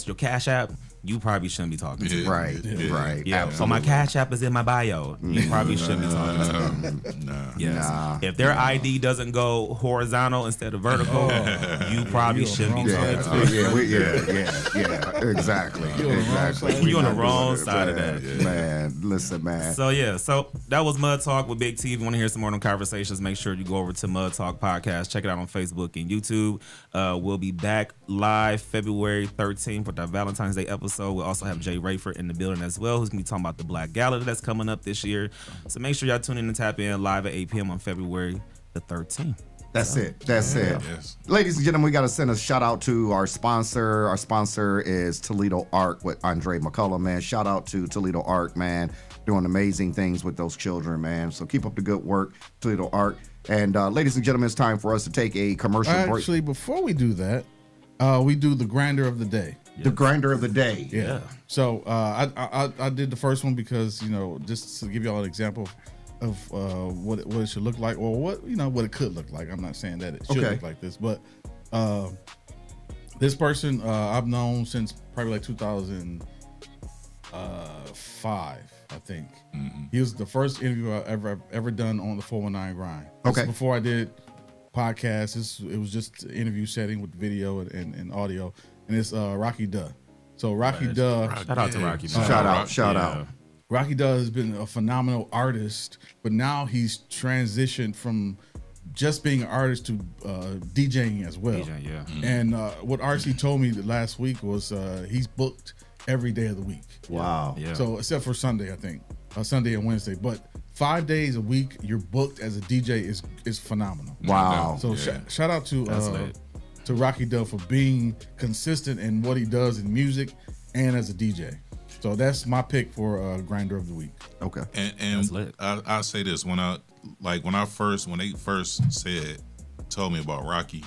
your Cash App, you probably shouldn't be talking to. Right. Yeah. So my Cash App is in my bio. You probably shouldn't be talking to them. Nah. If their ID doesn't go horizontal instead of vertical, you probably shouldn't be talking to them. Yeah. Exactly. You're on the wrong side of that. Man, listen, man. So that was Mud Talk with Big T. If you want to hear some more of them conversations, make sure you go over to Mud Talk Podcast. Check it out on Facebook and YouTube. We'll be back live February 13th with our Valentine's Day episode. We'll also have Jay Rayford in the building as well, who's going to be talking about the Black Gala that's coming up this year. So make sure y'all tune in and tap in live at 8 p.m. on February the 13th. That's it. Yes. Ladies and gentlemen, we got to send a shout out to our sponsor. Our sponsor is Toledo Art with Andre McCullough, man. Shout out to Toledo Art, man. Doing amazing things with those children, man. So keep up the good work, Toledo Art. And ladies and gentlemen, it's time for us to take a commercial break. Actually, before we do that, we do the grinder of the day. The grinder of the day. Yeah. So I did the first one because, just to give y'all an example of what it should look like, or what it could look like. I'm not saying that it should look like this, but this person I've known since probably like 2005, I think. Mm-hmm. He was the first interview I ever done on the 419 grind. Okay. This before I did podcasts, it was just an interview setting with video and audio, and it's Rocky Duh. So Rocky Duh, Shout out to Rocky. Shout out. Rocky Duh has been a phenomenal artist, but now he's transitioned from just being an artist to DJing as well. And what RC told me last week was he's booked every day of the week. Wow. Yeah. So except for Sunday, I think, Sunday and Wednesday, but 5 days a week you're booked as a DJ is phenomenal. Wow. So shout out to Rocky Duh for being consistent in what he does in music and as a DJ. So that's my pick for grinder of the week. Okay. And I'll say this, when they first told me about Rocky,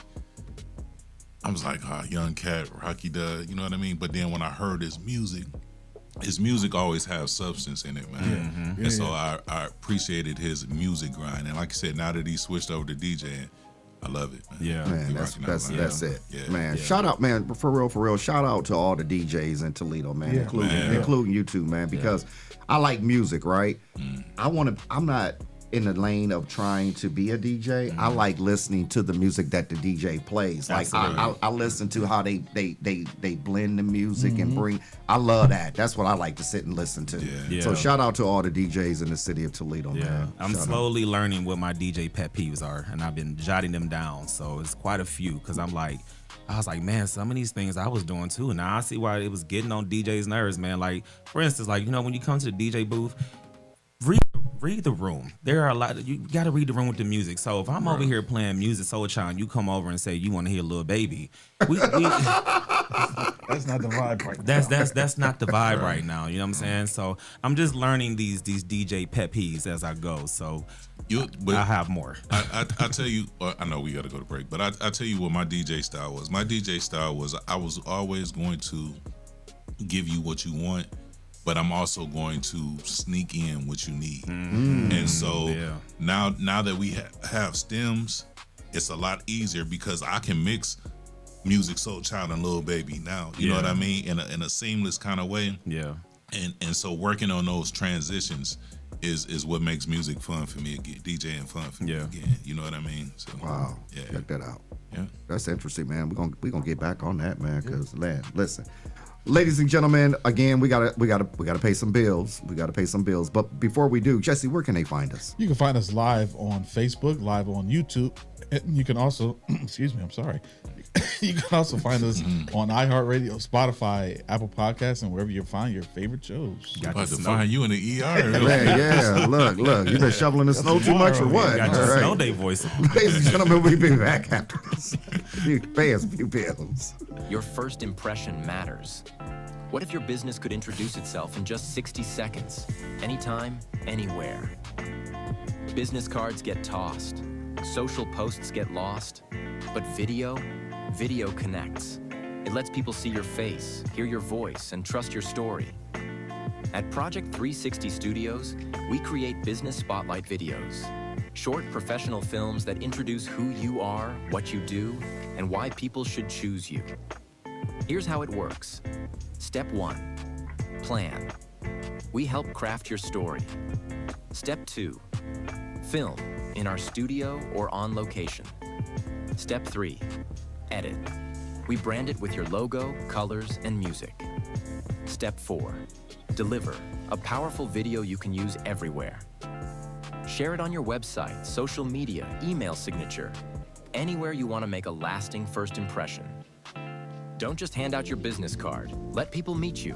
I was like, young cat, Rocky Duh, you know what I mean? But then when I heard his music always has substance in it, man. And so I appreciated his music grind. And like I said, now that he switched over to DJing, I love it, man. Yeah. Man, that's it. Yeah. Man, shout out, man, for real. Shout out to all the DJs in Toledo, man, including you two, man, because I like music, right? I'm not in the lane of trying to be a DJ. I like listening to the music that the DJ plays. Like I listen to how they blend the music and bring. I love that. That's what I like to sit and listen to. Yeah. So shout out to all the DJs in the city of Toledo, man. I'm slowly learning what my DJ pet peeves are, and I've been jotting them down. So it's quite a few because I was like, man, some of these things I was doing too. Now I see why it was getting on DJs' nerves, man. Like, for instance, like, when you come to the DJ booth, read the room. There are a lot. You got to read the room with the music. So if I'm over here playing music, Soul Child, and you come over and say you want to hear Lil Baby, that's not the vibe right now. That's not the vibe right now. You know what I'm saying? So I'm just learning these DJ pet peeves as I go. So I have more. I tell you, I know we got to go to break, but I tell you what my DJ style was. My DJ style was I was always going to give you what you want, but I'm also going to sneak in what you need. And so now that we have stems, it's a lot easier because I can mix music, Soul Child, and Lil Baby now. You know what I mean? In a seamless kind of way. Yeah. And so working on those transitions is what makes music fun for me again, DJing fun for me again. You know what I mean? So wow. Check that out. Yeah. That's interesting, man. We're gonna get back on that, man, because listen. Ladies and gentlemen, again, we gotta pay some bills. But before we do, Jesse, where can they find us? You can find us live on Facebook, live on YouTube, And you can also, excuse me, I'm sorry. You can also find us on iHeartRadio, Spotify, Apple Podcasts, and wherever you find your favorite shows. I'm about to find you in the ER. Yeah. Look. You been shoveling the snow too much or what? Got your snow day voice on. Ladies and gentlemen, we'll be back after this. Pay us a few bills. Your first impression matters. What if your business could introduce itself in just 60 seconds? Anytime, anywhere. Business cards get tossed. Social posts get lost. But video connects. It lets people see your face, hear your voice, and trust your story. At Project 360 Studios, we create business spotlight videos. Short professional films that introduce who you are, what you do, and why people should choose you. Here's how it works. Step 1, plan. We help craft your story. Step 2, film in our studio or on location. Step 3, edit. We brand it with your logo, colors, and music. Step 4, deliver a powerful video you can use everywhere. Share it on your website, social media, email signature, anywhere you want to make a lasting first impression. Don't just hand out your business card. Let people meet you.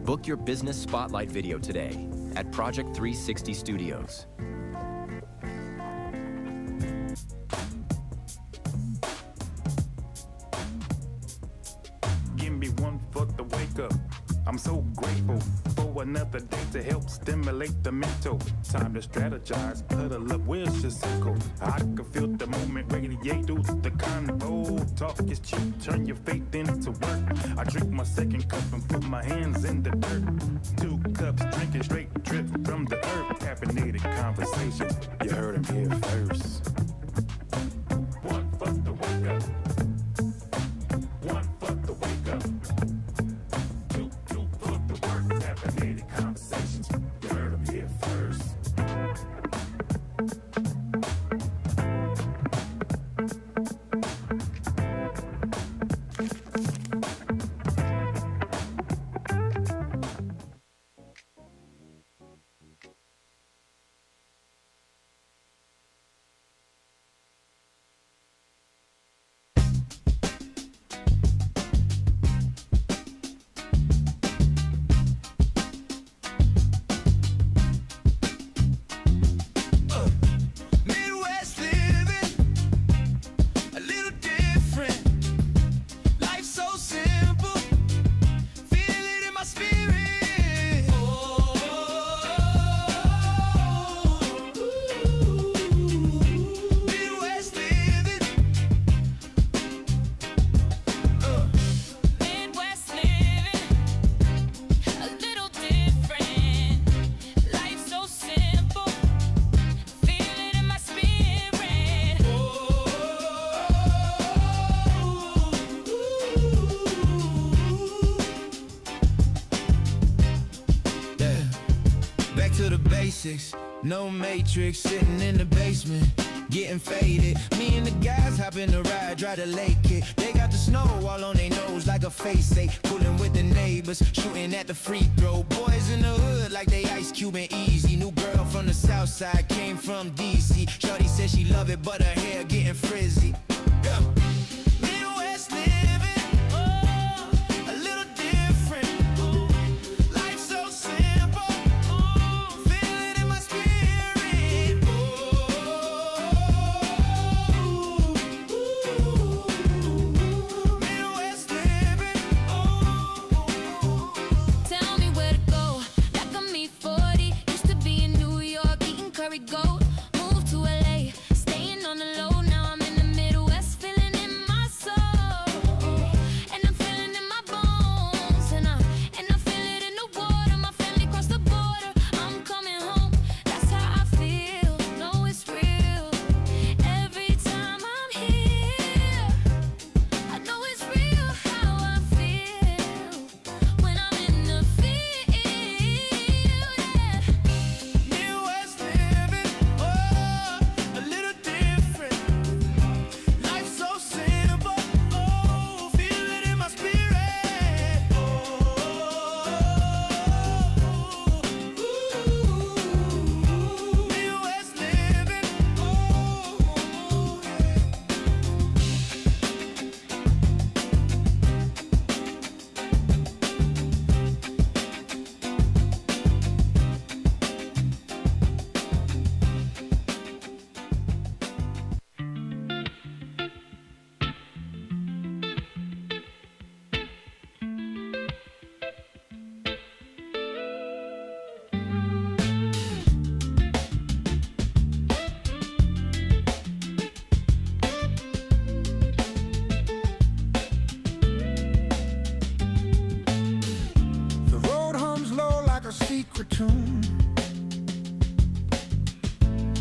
Book your business spotlight video today at Project 360 Studios. Give me one for the wake up. I'm so grateful for another day to help stimulate the mental. Time to strategize, huddle up, where's your circle? I can feel the moment radiate through the convo. Talk is cheap, turn your faith into work. I drink my second cup and put my hands in the dirt. 2 cups, drinking straight drip from the earth. Caffeinated conversations, you heard them here first. One for the wake up. One for the wake up. Caffeinated conversations, you heard them here first. Midwest living, a little different. Life so simple, feel it in my spirit. Midwest living, Midwest living, a little different. Life so simple, feel it in my spirit. yeah. Back to the basics, no matrix, sitting in the basement, getting faded. Me and the guys hop in the ride, try to lake it. They got the snow all on their nose like a face ache. Cooling with the neighbors, shooting at the free throw. Boys in the hood like they Ice Cube and Easy. New girl from the south side, came from DC. Shorty said she love it, but her hair getting frizzy. Yeah. Midwest living, a little different. Life so simple, feel it in my spirit. Midwest living, Tell me where to go. Back on me 40. Used to be in New York eating curry goat. Moved to LA, staying on the low. Now I'm in the Midwest, feeling secret tune.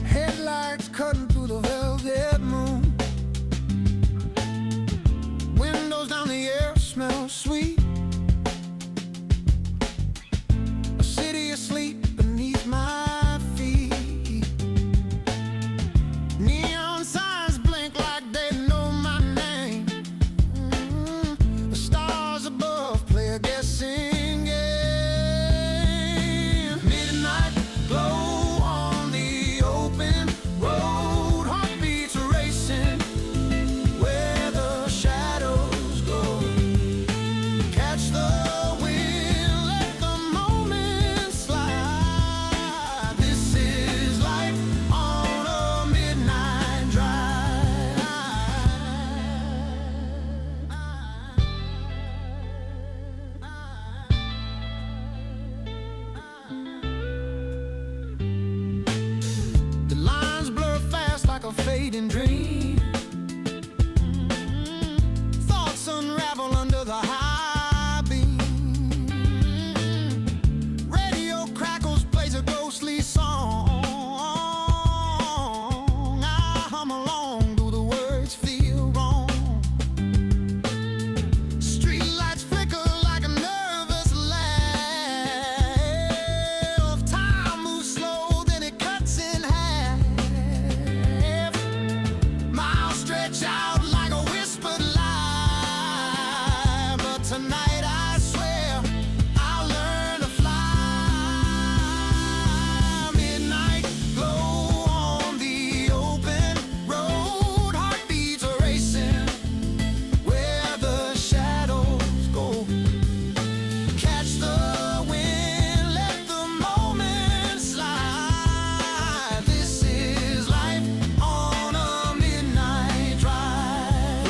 Headlights cutting through the velvet moon. Windows down, the air smells sweet. A city asleep beneath my feet. Neon signs blink like they know my name. The stars above play a guessing game. Midnight glow on the open road. Heartbeats racing where the shadows go. Catch the wind, let the moment slide. This is life on a midnight drive. The lines blur fast like a fading dream. Thoughts unravel under the high beam. Radio crackles, plays a ghostly song. I hum along, do the words feel wrong? Street lights flicker like a nervous laugh. Time moves slow, then it cuts in half. Miles stretch out like a whispered lie. But tonight I swear I'll learn to fly. Midnight glow on the open road. Heartbeats are racing where the shadows go. Catch the wind, let the moment slide. This is life on a midnight drive.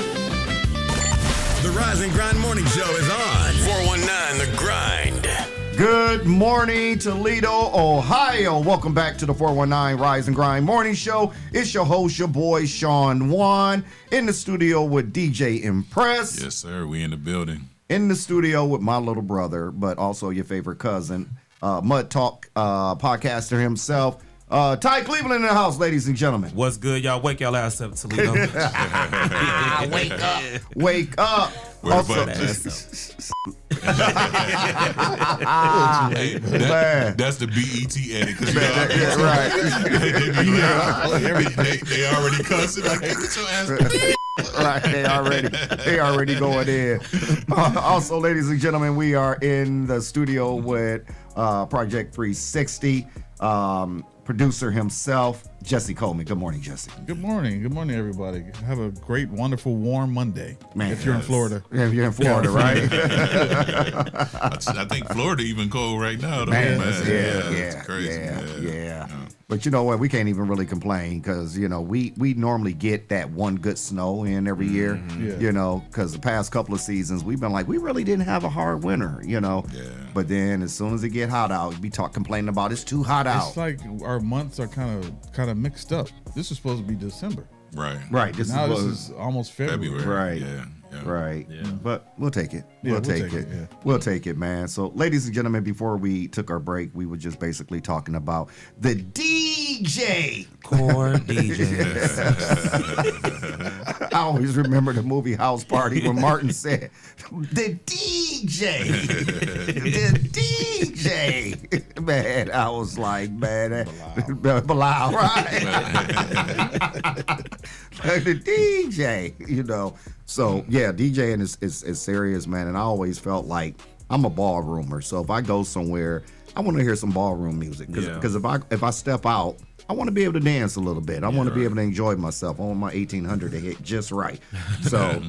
The Rise and Grind Morning Show is on. 419 The Grind. Good morning, Toledo, Ohio. Welcome back to the 419 Rise and Grind Morning Show. It's your host, your boy, Shawn Juan, in the studio with DJ Mpress. Yes, sir. We in the building. In the studio with my little brother, but also your favorite cousin, Mud Talk podcaster himself, Ty Cleveland in the house, ladies and gentlemen. What's good, y'all? Wake y'all ass up, Toledo. Wake up. Wake up. Where the Also, button Hey, that's the BET edit. Cause they already cussing. Like, hey, get your ass. Right, they already going in. Also, ladies and gentlemen, we are in the studio with Project 360 producer himself, Jesse Coleman. Good morning, Jesse. Good morning, everybody. Have a great, wonderful, warm Monday. Man, if you're in Florida. Yeah, if you're in Florida, right? I think Florida even cold right now. Though, Man, man. yeah, It's crazy. yeah. But you know what? We can't even really complain because, you know, we normally get that one good snow in every year, you know, because the past couple of seasons we've been like, we really didn't have a hard winter, you know. Yeah. But then as soon as it get hot out, we complaining about it's too hot out. It's like our months are kind of mixed up. This is supposed to be December. Right. This is almost February. Right. Yeah. Right. Yeah. But we'll take it. Yeah, We'll take it. yeah. We'll take it, man. So, ladies and gentlemen, before we took our break, we were just basically talking about the DJ. Core DJ. I always remember the movie House Party when Martin said, the DJ. The DJ. Man, I was like, man, Bilal, right? Like the DJ, you know. So, yeah, DJing is serious, man. And I always felt like I'm a ballroomer. So if I go somewhere, I want to hear some ballroom music. Because if I step out, I want to be able to dance a little bit. I want to be able to enjoy myself. I want my 1800 to hit just right. So,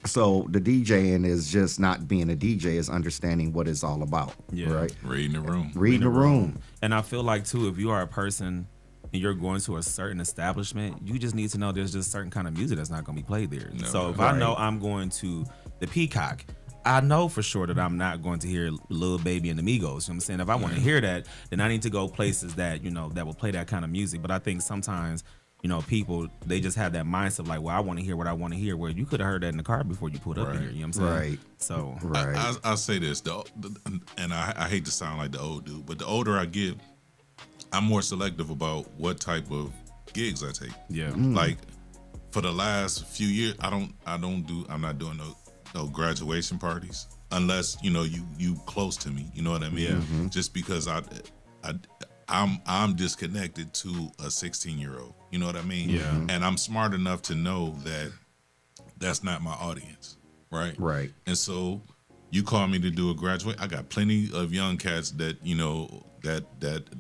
so the DJing is just not being a DJ. It's understanding what it's all about. Yeah. Right? Reading the room. Reading the room. And I feel like, too, if you are a person and you're going to a certain establishment, you just need to know there's just certain kind of music that's not going to be played there. So if I know I'm going to the Peacock, I know for sure that I'm not going to hear Lil Baby and the Migos. You know what I'm saying? If I want to hear that, then I need to go places that, you know, that will play that kind of music. But I think sometimes people, they just have that mindset of like, well, I want to hear what I want to hear. Where you could have heard that in the car before you pulled up in here. You know what I'm saying? Right. So Right. I'll say this, and I hate to sound like the old dude, but the older I get, I'm more selective about what type of gigs I take. Yeah. Like for the last few years, I'm not doing no graduation parties unless you close to me. You know what I mean? Just because I'm disconnected to a 16-year-old. You know what I mean? Yeah. And I'm smart enough to know that that's not my audience, right? Right. And so you call me to do a graduate. I got plenty of young cats that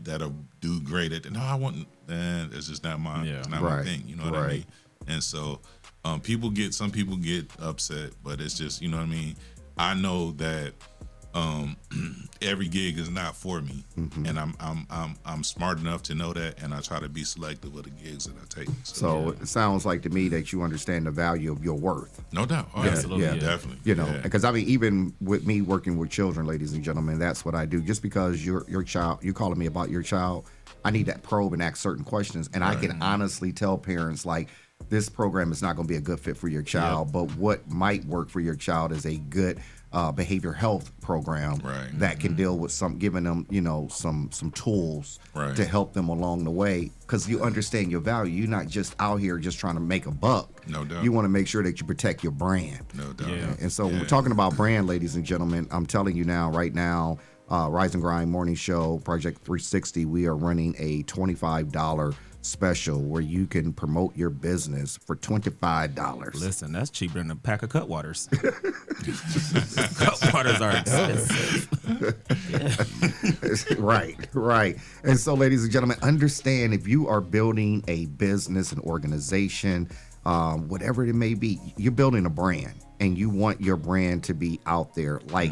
that'll do great at. No, I want. It's just not my. It's not my thing. You know what I mean? And so, some people get upset, but it's just you know what I mean. I know that every gig is not for me, and I'm smart enough to know that, and I try to be selective of the gigs that I take. So it sounds like to me that you understand the value of your worth. No doubt. Oh, absolutely. Definitely. Because I mean, even with me working with children, ladies and gentlemen, that's what I do. Just because your child, you're calling me about your child, I need that probe and ask certain questions. And I can honestly tell parents like, this program is not going to be a good fit for your child, but what might work for your child is a good behavior health program that can deal with giving them, some tools to help them along the way. Because you understand your value. You're not just out here just trying to make a buck. No doubt. You want to make sure that you protect your brand. No doubt. Yeah. And so when we're talking about brand, ladies and gentlemen, I'm telling you now, right now, Rise and Grind Morning Show, Project 360, we are running a $25 special where you can promote your business for $25. Listen, that's cheaper than a pack of cut waters. Cut waters are expensive. Right. And so, ladies and gentlemen, understand if you are building a business, an organization, whatever it may be, you're building a brand. And you want your brand to be out there, like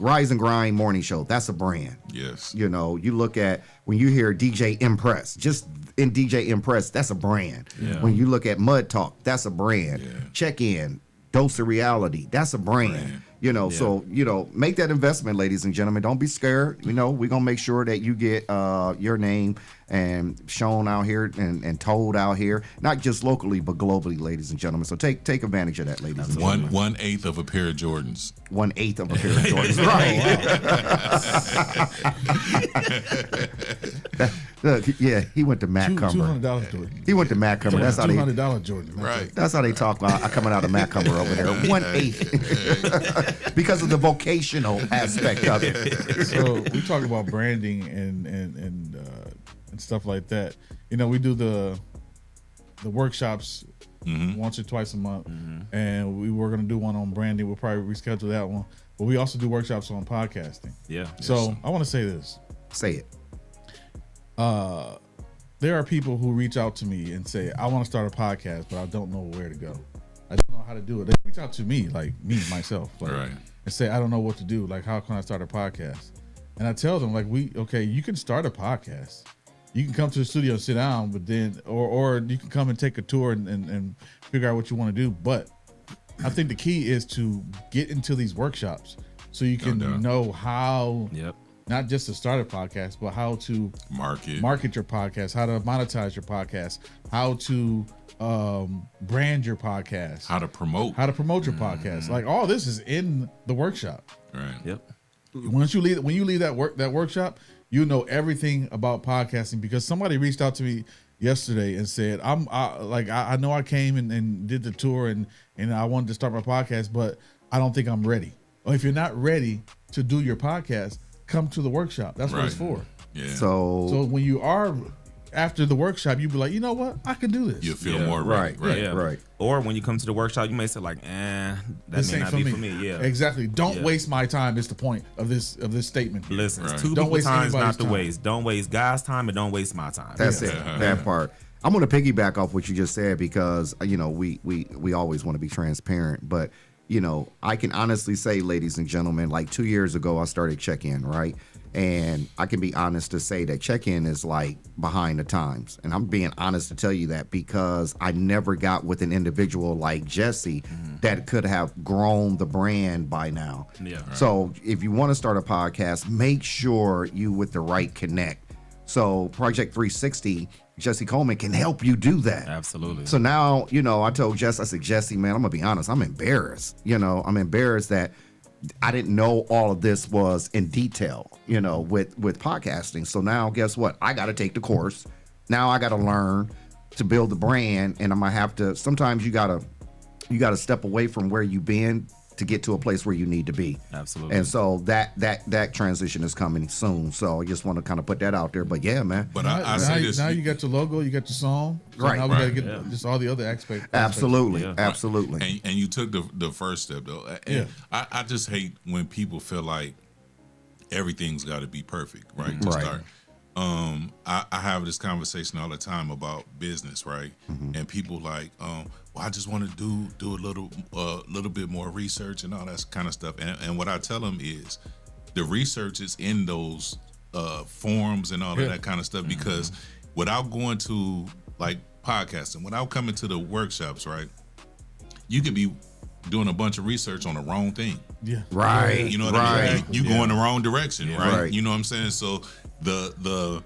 Rise and Grind Morning Show. That's a brand. Yes. You look at when you hear DJ Mpress, just in DJ Mpress, that's a brand. Yeah. When you look at Mud Talk, that's a brand. Yeah. Check In, Dose of Reality, that's a brand. So make that investment, ladies and gentlemen. Don't be scared. We're gonna make sure that you get your name and shown out here and told out here, not just locally but globally, ladies and gentlemen. So take advantage of that, ladies and gentlemen. 1/8 of a pair of Jordans. 1/8 of a pair of Jordans. Right. Look, he went to Matt Cumber. $200 Jordan. He went to Matt Cumber. That's how they $200 Jordan. Right. That's how they talk about coming out of Matt Cumber over there. 1/8 because of the vocational aspect of it. So we talk about branding and stuff like that. We do the workshops once or twice a month, and we were going to do one on branding. We'll probably reschedule that one, but we also do workshops on podcasting. Yeah. So I want to say this. Say it. There are people who reach out to me and say, I want to start a podcast, but I don't know where to go. I don't know how to do it. They reach out to me, like myself, and say, I don't know what to do. Like, how can I start a podcast? And I tell them, like, you can start a podcast. You can come to the studio and sit down, but then, or you can come and take a tour and figure out what you want to do. But I think the key is to get into these workshops so you can know how, not just to start a podcast, but how to market your podcast, how to monetize your podcast, how to brand your podcast, how to promote your podcast. Like all this is in the workshop. Right. Yep. When you leave that workshop, you know everything about podcasting, because somebody reached out to me yesterday and said, I know I came and did the tour and I wanted to start my podcast, but I don't think I'm ready. Or if you're not ready to do your podcast, come to the workshop. That's what it's for. Yeah. So when you are after the workshop, you be like, you know what, I can do this. You feel more right. Right. Or when you come to the workshop, you may say like, that this may ain't not be for me. Yeah. Exactly. Don't waste my time is the point of this statement. Listen, Right. two Don't people's waste time is not anybody's to time. waste. Don't waste God's time and don't waste my time. That's it. That part. I'm going to piggyback off what you just said because we always want to be transparent, but I can honestly say, ladies and gentlemen, like 2 years ago I started Check-In, right? And I can be honest to say that Check-In is like behind the times. And I'm being honest to tell you that because I never got with an individual like Jesse that could have grown the brand by now. Yeah. Right. So if you want to start a podcast, make sure you with the right connect So Project 360, Jesse Coleman can help you do that. Absolutely. So now, I told Jess, I said, Jesse, man, I'm gonna be honest, I'm embarrassed. I'm embarrassed that I didn't know all of this was in detail, with podcasting. So now guess what? I got to take the course. Now I got to learn to build the brand, and I'm gonna have to, sometimes you gotta step away from where you've been to get to a place where you need to be. Absolutely. And so that transition is coming soon. So I just want to kind of put that out there. But yeah, man. But I say this. Now you got your logo, you got your song. So Right. now we got to get just all the other aspects. Absolutely. Yeah. Absolutely. And you took the first step though. And I just hate when people feel like everything's got to be perfect, right? To Right. start. I have this conversation all the time about business, right? And people like, well, I just want to do a little bit more research and all that kind of stuff. And what I tell them is, the research is in those forums and all of that kind of stuff, because without going to like podcasting, without coming to the workshops, right, you could be doing a bunch of research on the wrong thing. Yeah. Right. You know what I mean? You go in the wrong direction, right? Right. You know what I'm saying? So the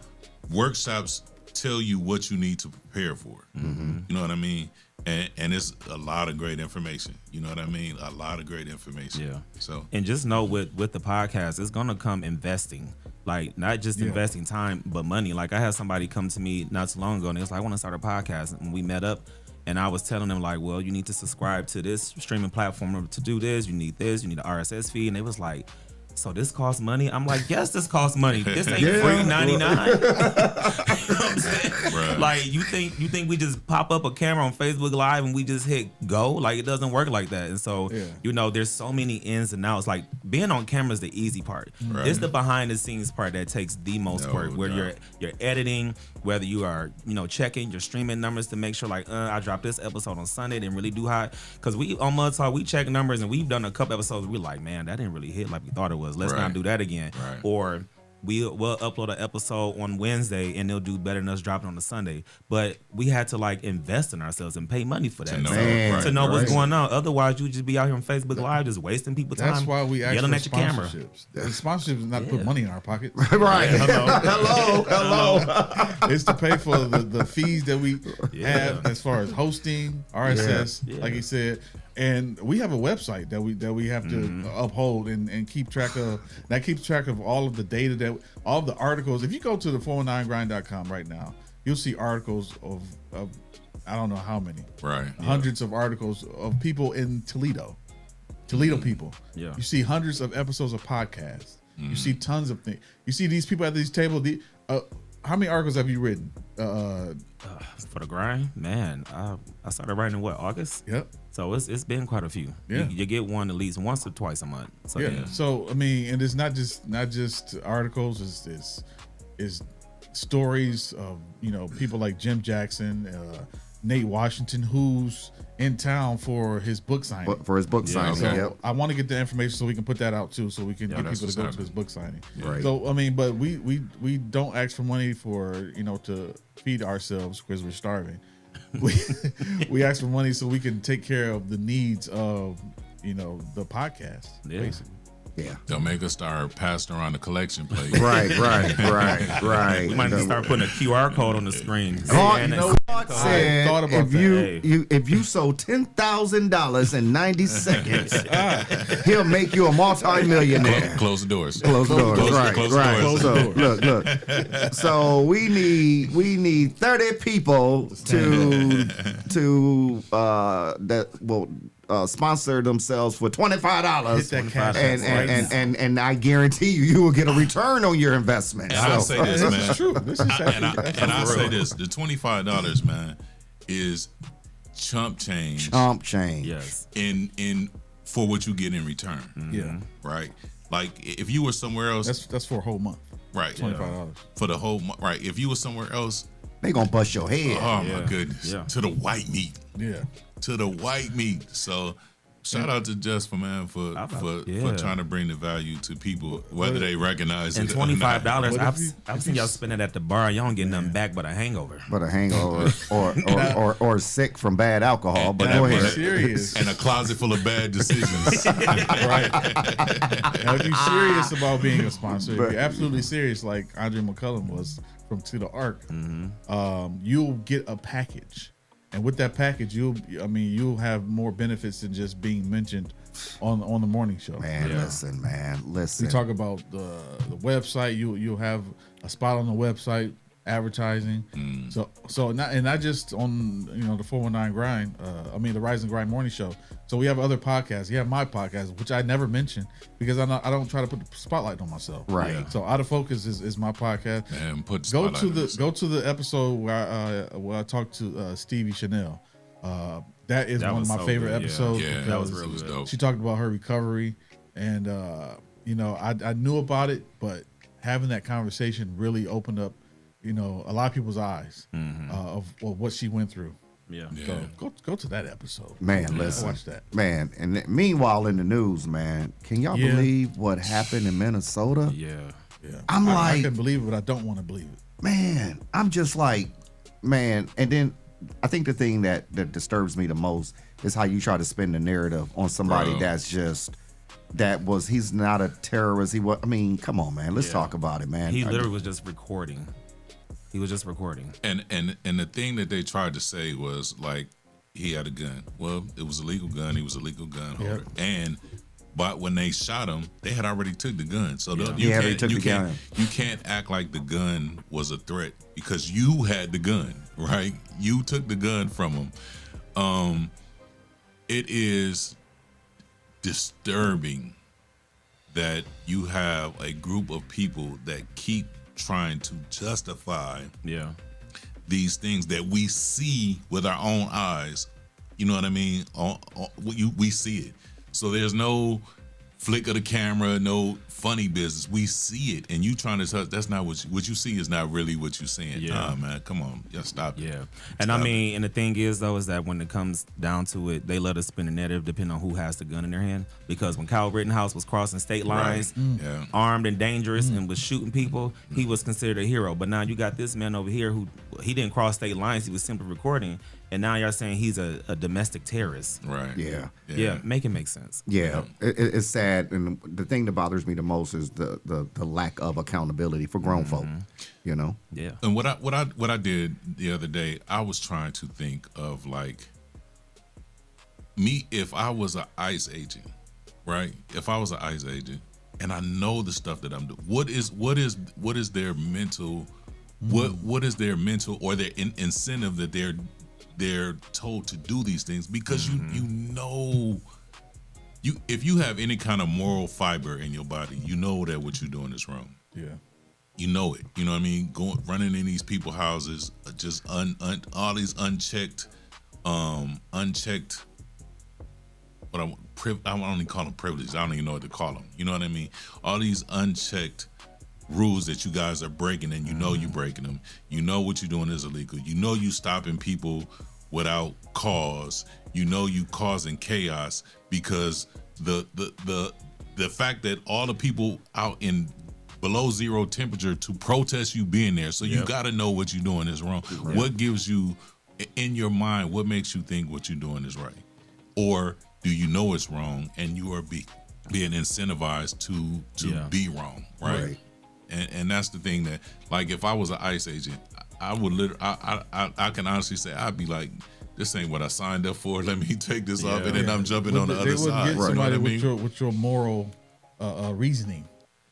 workshops tell you what you need to prepare for. You know what I mean? And it's a lot of great information. You know what I mean? A lot of great information. Yeah. So And just know with the podcast, it's gonna come investing. Like not just investing time, but money. Like I had somebody come to me not too long ago and they was like, I want to start a podcast. And we met up and I was telling them like, well, you need to subscribe to this streaming platform to do this. You need this. You need an RSS feed. And they was like, so this costs money? I'm like, yes, this costs money. This ain't free 99. You know what I'm saying? Right. Like you think we just pop up a camera on Facebook Live and we just hit go? Like it doesn't work like that. And so there's so many ins and outs. Like being on camera is the easy part. Right. It's the behind the scenes part that takes the most work. Where you're editing, whether you are checking your streaming numbers to make sure like I dropped this episode on Sunday, didn't really do hot. Because we on Mud Talk we check numbers and we've done a couple episodes. We're like, man, that didn't really hit like we thought it was. Let's not do that again. Right. Or we'll upload an episode on Wednesday and they'll do better than us dropping on a Sunday. But we had to like invest in ourselves and pay money for that. To know what's going on. Otherwise, you just be out here on Facebook Live just wasting people's time. That's why we ask yelling for at your camera. sponsorships. The sponsorship is not to put money in our pocket. Right. Hello. It's to pay for the fees that we have as far as hosting, RSS, like he said. And we have a website that we have to uphold and keep track of. That keeps track of all of the data all of the articles. If you go to the 419grind.com right now, you'll see articles of I don't know how many. Right. Hundreds of articles of people in Toledo people. Yeah. You see hundreds of episodes of podcasts. You see tons of things. You see these people at these tables. How many articles have you written? For the grind, man, I started writing in August? Yep. So it's been quite a few. Yeah. You get one at least once or twice a month. So Yeah. So I mean, and it's not just articles. It's stories of people like Jim Jackson, Nate Washington, who's in town for his book signing. So I want to get the information so we can put that out too, so we can get people to go to his book signing. Right. So I mean, but we don't ask for money for to feed ourselves because we're starving. We ask for money so we can take care of the needs of the podcast. Basically. Yeah. They'll make us start passing around the collection plate. Right. We might need to start putting a QR code on the screen. God said if you sold $10,000 in 90 seconds, he'll make you a multi-millionaire. Close the doors. Close the doors. Right. Close the doors. So look. So we need 30 people to that will sponsor themselves for $25, and I guarantee you will get a return on your investment. And I'll say this, man. This is true. This is and I'll say this: the $25, man, is chump change. Yes. In for what you get in return. Yeah. Right. Like if you were somewhere else, that's for a whole month. Right. $25 for the whole month. Right. If you were somewhere else, they gonna bust your head. Oh my goodness. Yeah. To the white meat. Yeah. To the white meat. So Shout out to Just man for trying to bring the value to people, whether they recognize and it. $25. I've seen y'all spend it at the bar. Y'all don't get nothing back but a hangover. Or sick from bad alcohol. But go ahead. Serious. And a closet full of bad decisions. Right. Now, if you're serious about being a sponsor, if you're absolutely serious, like Andre McCullum was from To the Arc, you'll get a package. And with that package, you'll have more benefits than just being mentioned on the morning show. Listen. We talk about the website. You'll have a spot on the website, advertising. So not just on the 419 grind. The Rise and Grind morning show. So we have other podcasts. You have my podcast, which I never mention because I don't try to put the spotlight on myself. Right. Yeah. So Out of Focus is my podcast. And put go to the episode where I talked to Stevie Chanel. That is one of my favorite episodes. Yeah, because that was really dope. She talked about her recovery, and I knew about it, but having that conversation really opened up a lot of people's eyes of what she went through. Yeah. So go to that episode. Man, listen. Watch that. Man, and meanwhile in the news, man, can y'all believe what happened in Minnesota? Yeah. I can believe it, but I don't want to believe it. Man, I'm just like, man, and then I think the thing that disturbs me the most is how you try to spin the narrative on somebody that's just he's not a terrorist. Come on, man. Let's talk about it, man. He literally was just recording. He was just recording. And the thing that they tried to say was like he had a gun. Well, it was a legal gun. He was a legal gun holder. But when they shot him, they had already took the gun. So you can't act like the gun was a threat because you had the gun, right? You took the gun from him. It is disturbing that you have a group of people that keep trying to justify these things that we see with our own eyes. You know what I mean? We see it. So there's no flick of the camera, no funny business. We see it, and you trying to touch. That's not what you see. Is not really what you're seeing. Yeah, man, come on, just stop. Yeah, and and the thing is though is that when it comes down to it, they let us spin the narrative depending on who has the gun in their hand. Because when Kyle Rittenhouse was crossing state lines, armed and dangerous, and was shooting people, he was considered a hero. But now you got this man over here who he didn't cross state lines; he was simply recording. And now y'all saying he's a domestic terrorist. Right. Yeah. Make it make sense. Yeah. It's sad. And the thing that bothers me the most is the lack of accountability for grown folk. Yeah. And what I did the other day, I was trying to think of like me if I was an ICE agent, right? If I was an ICE agent and I know the stuff that I'm doing, what is their mental what is their mental or their incentive that they're told to do these things because if you have any kind of moral fiber in your body, you know that what you're doing is wrong. Yeah. You know it. You know what I mean? Running in these people's houses, just all these unchecked. What I don't even call them privileges. I don't even know what to call them. You know what I mean? All these unchecked rules that you guys are breaking, and you know you breaking them. You know what you're doing is illegal. You know you stopping people without cause. You know you causing chaos because the fact that all the people out in below zero temperature to protest you being there. So you got to know what you're doing is wrong. Right. What gives you in your mind? What makes you think what you're doing is right, or do you know it's wrong and you are being incentivized to be wrong? Right. And that's the thing that, like, if I was an ICE agent, I would literally, I can honestly say, I'd be like, this ain't what I signed up for. Let me take this off, and then I'm jumping on the other side. They would get somebody with your moral reasoning.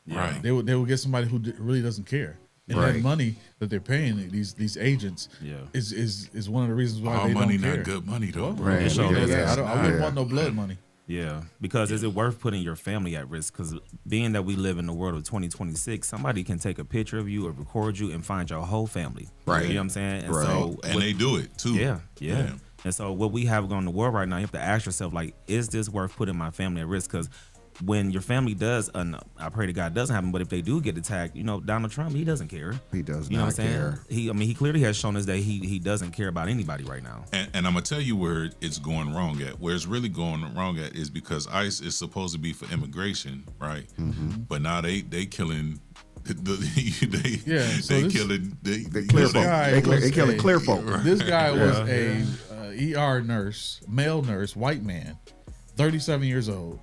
Right. They would get somebody who really doesn't care. And that money that they're paying these agents is one of the reasons why they money don't care. Not good money though. Right. I wouldn't want no blood money. Yeah, because is it worth putting your family at risk? Because being that we live in the world of 2026, somebody can take a picture of you or record you and find your whole family. Right. You know what I'm saying? And right. so and they do it too. Yeah. And so what we have going on in the world right now, you have to ask yourself, like, is this worth putting my family at risk? Because when your family does, I pray to God doesn't happen, but if they do get attacked, Donald Trump, he doesn't care. He does You know not what I'm care. saying? He clearly has shown us that he doesn't care about anybody right now. And I'm gonna tell you where it's going wrong at. Where it's really going wrong at is because ICE is supposed to be for immigration, right? But now they killing. They clear folk. They killing clear folk. This guy was a ER nurse, male nurse, white man, 37 years old,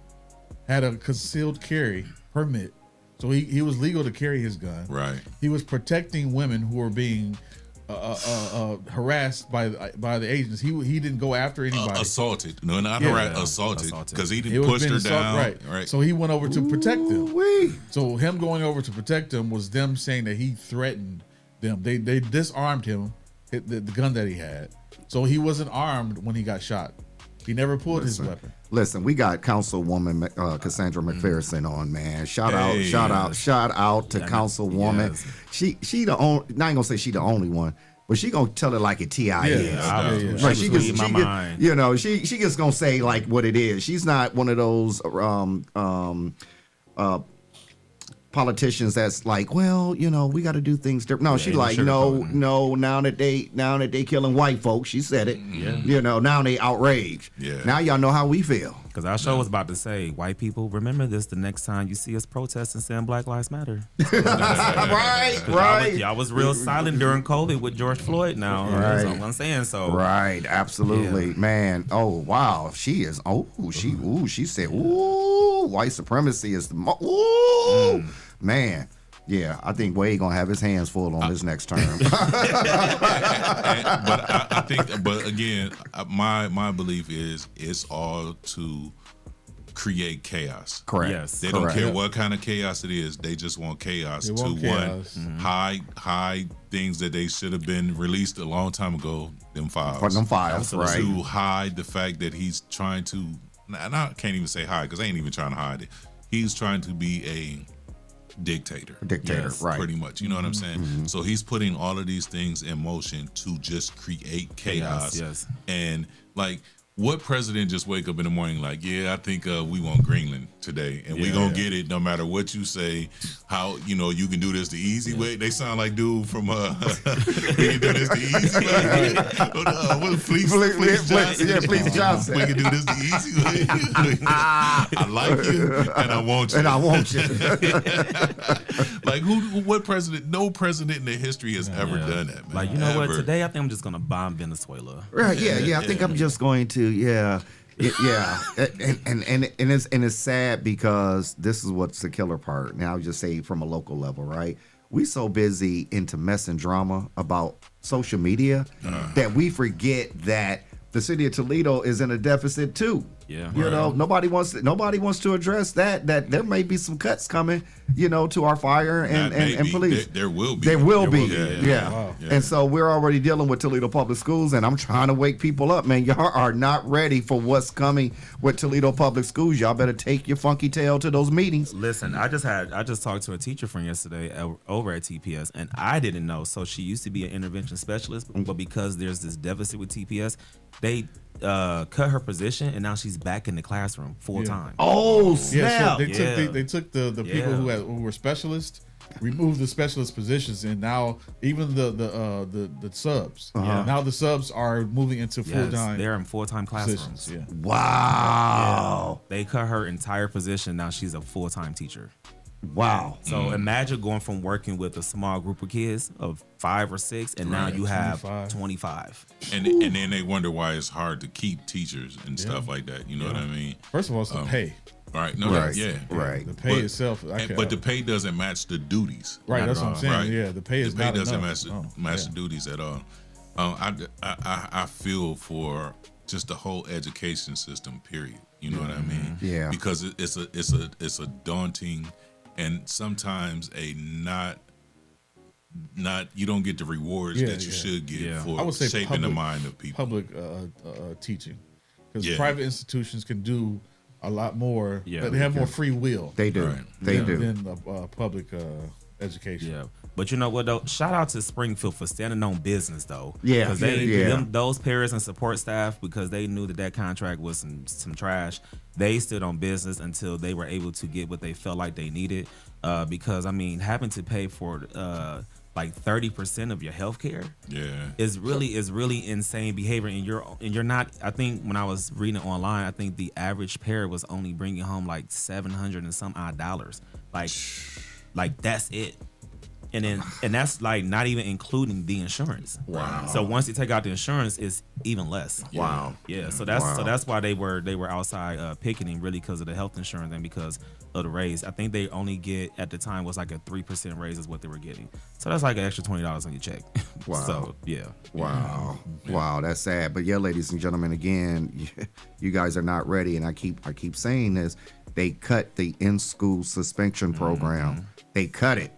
had a concealed carry permit, so he was legal to carry his gun. Right. He was protecting women who were being harassed by the agents. He didn't go after anybody. Assaulted. No, not harassed. Assaulted. Because he didn't It was push being her assault- down. right. So he went over to protect them. Wee. So him going over to protect them was them saying that he threatened them. They disarmed him, the gun that he had. So he wasn't armed when he got shot. He never pulled his weapon. Listen, we got Councilwoman Cassandra McPherson on, man. Shout out to Councilwoman. Yes. She the only. I ain't gonna say she the only one, but she gonna tell it like it TI is. Right, She just gonna say like what it is. She's not one of those politicians that's like, well, we got to do things different. No, she like, no. Now that they killing white folks, she said it. Now they outraged. Yeah. Now y'all know how we feel. Because our show was about to say, white people, remember this the next time you see us protesting saying Black Lives Matter. right. Y'all was real silent during COVID with George Floyd now. That's what I'm saying. So Right, absolutely, man. Oh wow, she is. She said, white supremacy is the man. Yeah, I think Wade gonna have his hands full on this next term. But I think, but again, my belief is it's all to create chaos. Correct. Yes. They don't care what kind of chaos it is. They just want chaos They to want chaos. hide things that they should have been released a long time ago. Them files. Them files, right? To hide the fact that he's trying to. And I can't even say hide because I ain't even trying to hide it. He's trying to be a dictator. Right? Pretty much. You know what I'm saying? So he's putting all of these things in motion to just create chaos. Yes. And like, what president just wake up in the morning like, yeah, I think we want Greenland today, and we gonna get it no matter what you say. How you can do this the easy way? They sound like dude from we can do this the easy way. Fleece Johnson. Fleece Johnson. We can do this the easy way. I like you and I want you. And I want you. Like what president? No president in the history has ever done that, man. Like, you know what? Today I think I'm just gonna bomb Venezuela. Right? Yeah. I think I'm just going to. And it's sad because this is what's the killer part. Now I'll just say from a local level, right? We so busy into mess and drama about social media that we forget that the city of Toledo is in a deficit too. Yeah. Nobody wants to address that there may be some cuts coming, to our fire and police. There will be. There will be. Yeah. Wow. And so we're already dealing with Toledo Public Schools, and I'm trying to wake people up, man. Y'all are not ready for what's coming with Toledo Public Schools. Y'all better take your funky tail to those meetings. Listen, I just talked to a teacher friend yesterday over at TPS, and I didn't know. So she used to be an intervention specialist, but because there's this deficit with TPS, they cut her position, and now she's back in the classroom full time. Oh, Yeah, snap. so they took the people who were specialists, removed the specialist positions, and now even the subs. Now the subs are moving into full time. They're in full-time classrooms. positions. Yeah. Wow. They cut her entire position. Now she's a full-time teacher. Wow. So imagine going from working with a small group of kids of 5 or 6, and now you have 25. And then they wonder why it's hard to keep teachers and stuff like that. You know what I mean? First of all, it's the pay. Right. No. Right. Yeah. Right. The pay itself. But the pay doesn't match the duties. Right. That's what I'm saying. Right. Yeah. The pay is The pay not doesn't enough. match the duties at all. I feel for just the whole education system. Period. You know what I mean? Yeah. Because it's a daunting, and sometimes a not you don't get the rewards that you should get for I would say shaping the mind of people. Public teaching, because private institutions can do a lot more. Yeah, they have more free will. They do. Right. They do. Than public education. Yeah. But you know what though? Shout out to Springfield for standing on business though. Yeah, because those parents and support staff, because they knew that contract was some trash. They stood on business until they were able to get what they felt like they needed. Because I mean, having to pay for like 30% of your health care is really insane behavior, and you're not. I think when I was reading it online, I think the average parent was only bringing home like $700 and some odd dollars. Like that's it. And that's like not even including the insurance. Wow. So once you take out the insurance, it's even less. Wow. Yeah. So that's why they were outside picketing, really, because of the health insurance and because of the raise. I think they only get at the time was like a 3% raise is what they were getting. So that's like an extra $20 on your check. Wow. So yeah. Wow. Wow, that's sad. But yeah, ladies and gentlemen, again, you guys are not ready, and I keep saying this. They cut the in-school suspension program. They cut it.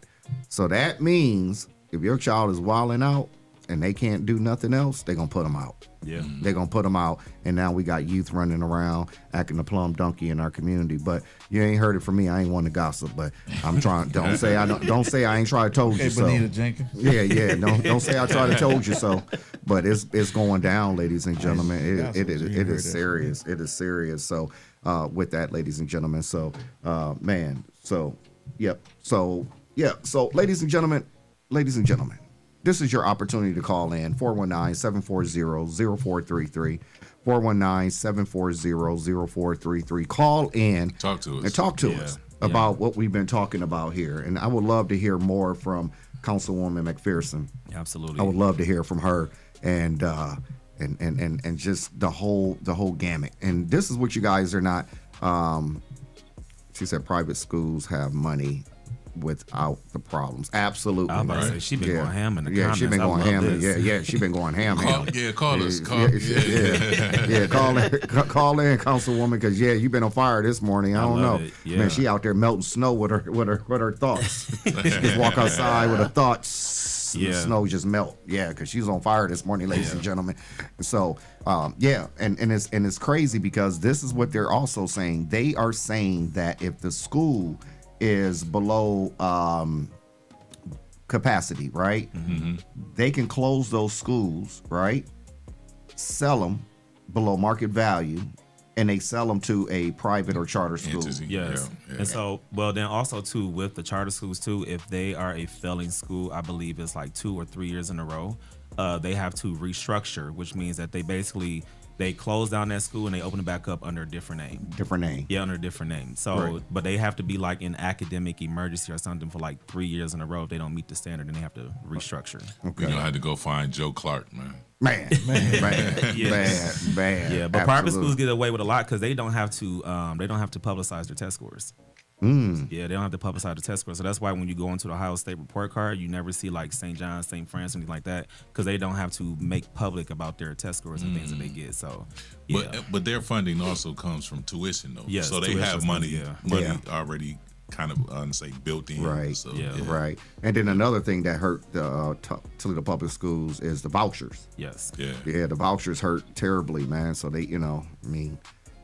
So that means if your child is wilding out and they can't do nothing else, they're going to put them out. Yeah. They're going to put them out. And now we got youth running around acting a plum donkey in our community. But you ain't heard it from me. I ain't one to gossip, but I'm trying. Don't say I ain't try to told you so. Bonita Jenkins. Yeah. Don't say I tried to told you so. But it's going down, ladies and gentlemen. It is serious. It is serious. So with that, ladies and gentlemen. So man. So yep. So yeah. So ladies and gentlemen, this is your opportunity to call in 419-740-0433. 419-740-0433. Call in. Talk to us. And talk to us about what we've been talking about here. And I would love to hear more from Councilwoman McPherson. Absolutely. I would love to hear from her and just the whole gamut. And this is what you guys are not. She said private schools have money without the problems. Absolutely. I was about to say, she been going ham in the comments. She been going ham. She been going ham. Call us. Call in, Councilwoman, because you've been on fire this morning. I don't know, man. She out there melting snow with her thoughts. She just walk outside with her thoughts. The snow just melt. Because she's on fire this morning, ladies and gentlemen. So and it's crazy because this is what they're also saying. They are saying that if the school is below capacity, right? Mm-hmm. They can close those schools, right? Sell them below market value, and they sell them to a private or charter school. Yes. Yeah. And so, well, then also too with the charter schools too, if they are a failing school, I believe it's like 2 or 3 years in a row, they have to restructure, which means that they close down that school and they open it back up under a different name. Yeah, under a different name. So, but they have to be like in academic emergency or something for like 3 years in a row. If they don't meet the standard, then they have to restructure. Okay. I had to go find Joe Clark, man. Bad. Yeah, but private schools get away with a lot because they don't have to publicize their test scores. Yeah, they don't have to publicize the test scores. So that's why when you go into the Ohio State report card, you never see like St. John's, St. Francis, anything like that, because they don't have to make public about their test scores and things that they get. So, but their funding also comes from tuition, though. Yes, so they have money already kind of built in. Right. So, right. And then another thing that hurt the Toledo public schools is the vouchers. Yes. Yeah. The vouchers hurt terribly, man. So they, the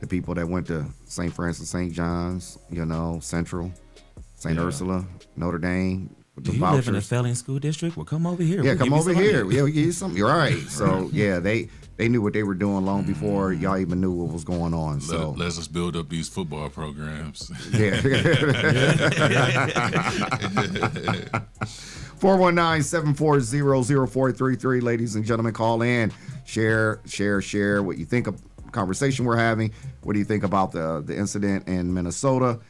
people that went to St. Francis, St. John's, Central, St. Ursula, Notre Dame. Do you live in a failing school district? Well, come over here. Yeah, come over here. Yeah, we give you something. You're right. So they knew what they were doing long before y'all even knew what was going on. So let's just build up these football programs. Yeah. 419-740-0433, ladies and gentlemen, call in, share what you think of the conversation we're having. What do you think about the incident in Minnesota?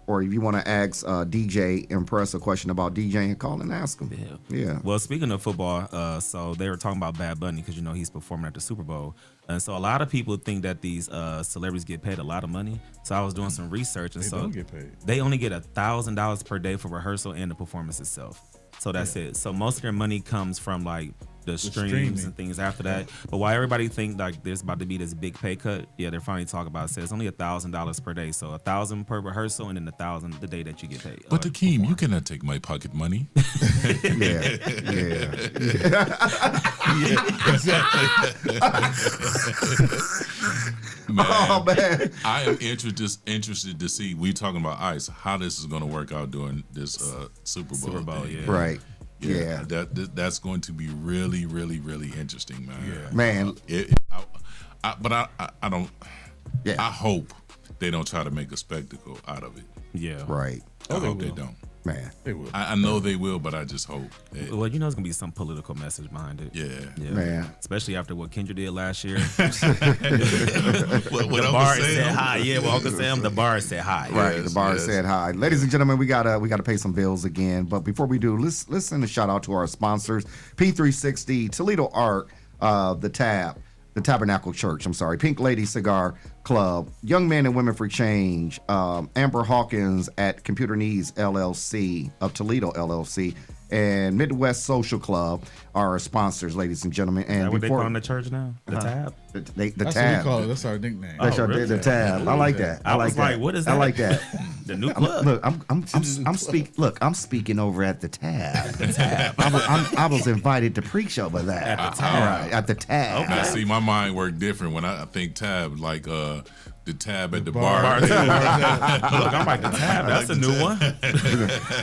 Or if you want to ask DJ Mpress a question about DJing, call and ask him. Yeah. Well, speaking of football, so they were talking about Bad Bunny because he's performing at the Super Bowl, and so a lot of people think that these celebrities get paid a lot of money. So I was doing some research, and they don't get paid. They only get $1,000 per day for rehearsal and the performance itself. So that's it. So most of their money comes from like the streams and things after that. But why everybody think like there's about to be this big pay cut, they're finally talking about it. Says only $1,000 per day. So $1,000 per rehearsal and then $1,000 the day that you get paid. But Akeem, you cannot take my pocket money. Yeah, exactly. Man, Oh man. I am interested to see. We talking about ice. How this is going to work out during this Super Bowl. Thing. Yeah. Right. Yeah. That's going to be really, really, really interesting, man. Yeah. Man. But I don't. Yeah. I hope they don't try to make a spectacle out of it. Yeah. Right. I hope they don't. Man. They will. I know they will, but I just hope. Well, you know, it's gonna be some political message behind it. Yeah. Man. Especially after what Kendra did last year. What The bar said hi. Yeah, well, Uncle Sam, the bar said hi. Right, Yes, the bar yes. said hi. Ladies and gentlemen, we gotta pay some bills again. But before we do, let's send a shout out to our sponsors: P360, Toledo Art, the Tabernacle Church. I'm sorry, Pink Lady Cigar Club, Young Men and Women for Change, Amber Hawkins at Computer Needs LLC of Toledo LLC, and Midwest Social Club are our sponsors, ladies and gentlemen. And Is that what they before call the church now? The tab? the That's what we tab. call it. That's our nickname. That's our really? the tab. I like that. I like was that. like, what is I that? like that. The new club. Look, I'm speaking over at the tab. I was invited to preach over that. At the tab. All right, at the tab. Now, see, my mind worked different when I think tab, like the tab at the bar. bar. Look, I'm like, the tab. That's a new one.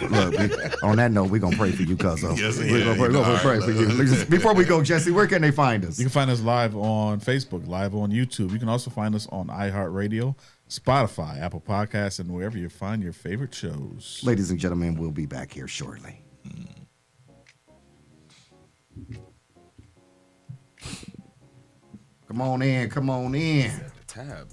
Look, on that note, we're gonna pray for you, cuzzo. Yes, we're yeah, gonna all pray right, for you. Before we go, Jesse, where can they find us? You can find us live on Facebook, live on YouTube. You can also find us on iHeartRadio, Spotify, Apple Podcasts, and wherever you find your favorite shows. Ladies and gentlemen, we'll be back here shortly. Come on in. Come on in. The tab.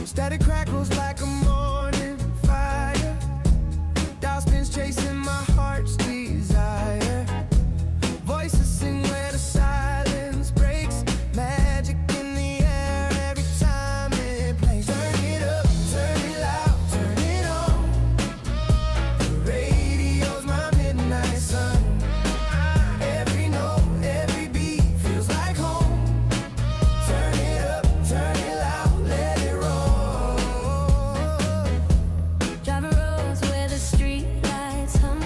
Static crackles like a morning fire. Dial spins chasing my heart's desire. Voices sing where the silence breaks. Magic in the air every time it plays. Turn it up, turn it loud, turn it on. The radio's my midnight sun. Every note, every beat feels like home. Turn it up, turn it loud, let it roll. Driving roads where the street lights hum.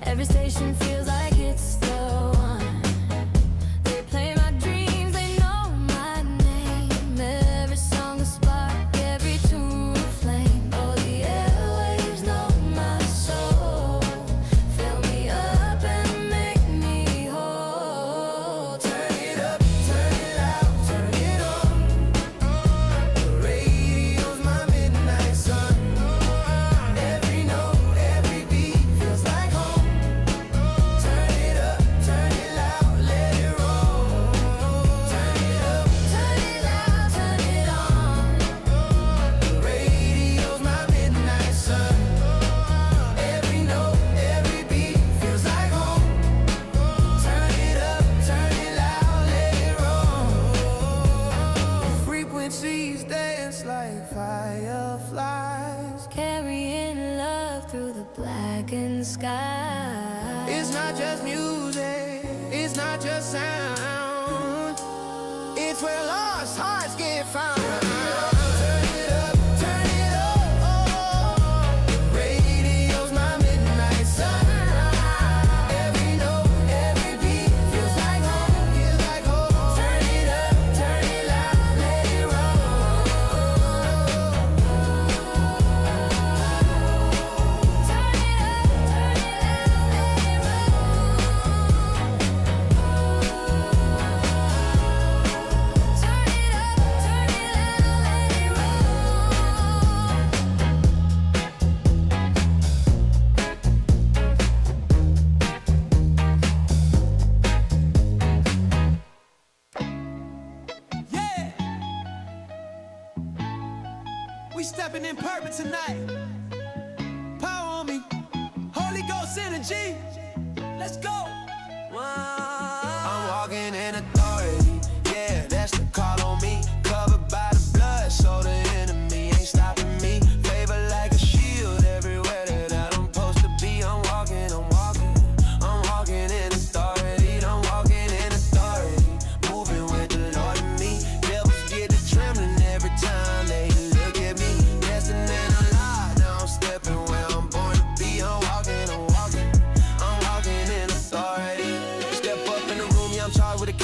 Every station feels like it's the one. They play my dreams, they know my name. Every song a spark, every tune a flame. Oh, the airwaves know my soul. Fill me up and make me whole. Turn it up, turn it loud, turn it on. The radio's my midnight sun. Every note, every beat feels like home. Turn it up, turn it loud, let it roll. Turn it up, turn it loud, turn it on. The radio's my midnight sun. Every note, every beat feels like home. Turn it up, turn it loud, let it roll. Frequencies dance like fireflies. Carrying love through the blackened sky. It's not just music, it's not just sound. It's where lost hearts get found. Turn it up, turn it up. The radio's my midnight sun. Every note, every beat feels like home, feels like home. Turn it up, turn it loud, let it roll. Turn it up, turn it loud, let it roll. Turn it up, turn it loud, let it roll. Yeah. We stepping in purpose tonight. Power on me. Holy Ghost energy. Let's go. I'm walking in authority. Yeah, that's the call on me. Covered by the blood, so the enemy ain't stopping me. Favor like a shield everywhere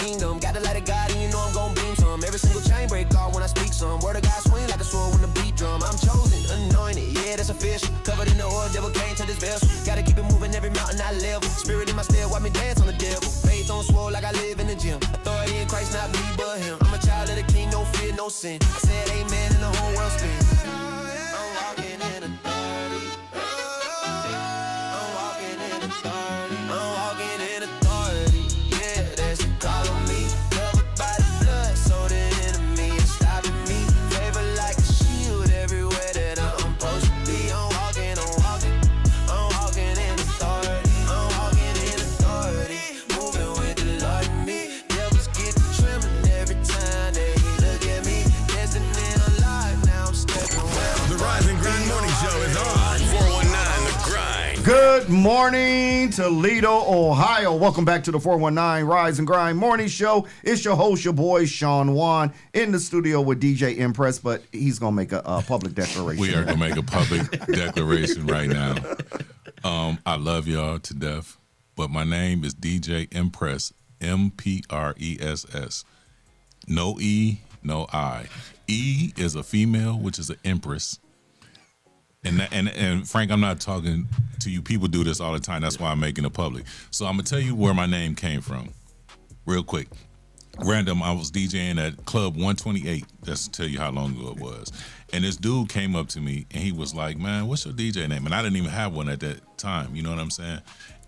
kingdom. Got the light of God and you know I'm gon' beam some. Every single chain break off when I speak some. Word of God swing like a sword when the beat drum. I'm chosen, anointed, yeah, that's official. Covered in the oil, devil came to this vessel. Gotta keep it moving every mountain I level. Spirit in my step, watch me dance on the devil. Faith on swole like I live in the gym. Authority in Christ, not me but him. I'm a child of the king, no fear, no sin. I said amen and the whole world spins. I'm walking in authority. I'm walking in authority. I'm walking in authority. Yeah, that's the call on me. Covered by the blood, so the enemy is stopping me. Favor like a shield everywhere that I'm supposed to be. I'm walking in authority. I'm walking in authority. Moving with the Lord in me. Devils get to trembling every time they look at me. Destiny unlocked, now I'm stepping well. The Rise and Grind Morning Show is on. 419 The Grind. Good morning, Toledo, Ohio. Welcome back to the 419 Rise and Grind Morning Show. It's your host, your boy, Shawn Juan, in the studio with DJ Mpress, but he's going to make a public declaration. We are going to make a public declaration right now. I love y'all to death, but my name is DJ Mpress, Mpress. No E, no I. E is a female, which is an empress. And Frank, I'm not talking to you. People do this all the time. That's why I'm making it public. So I'm going to tell you where my name came from real quick. Random, I was DJing at Club 128. That's to tell you how long ago it was. And this dude came up to me and he was like, man, what's your DJ name? And I didn't even have one at that time. You know what I'm saying?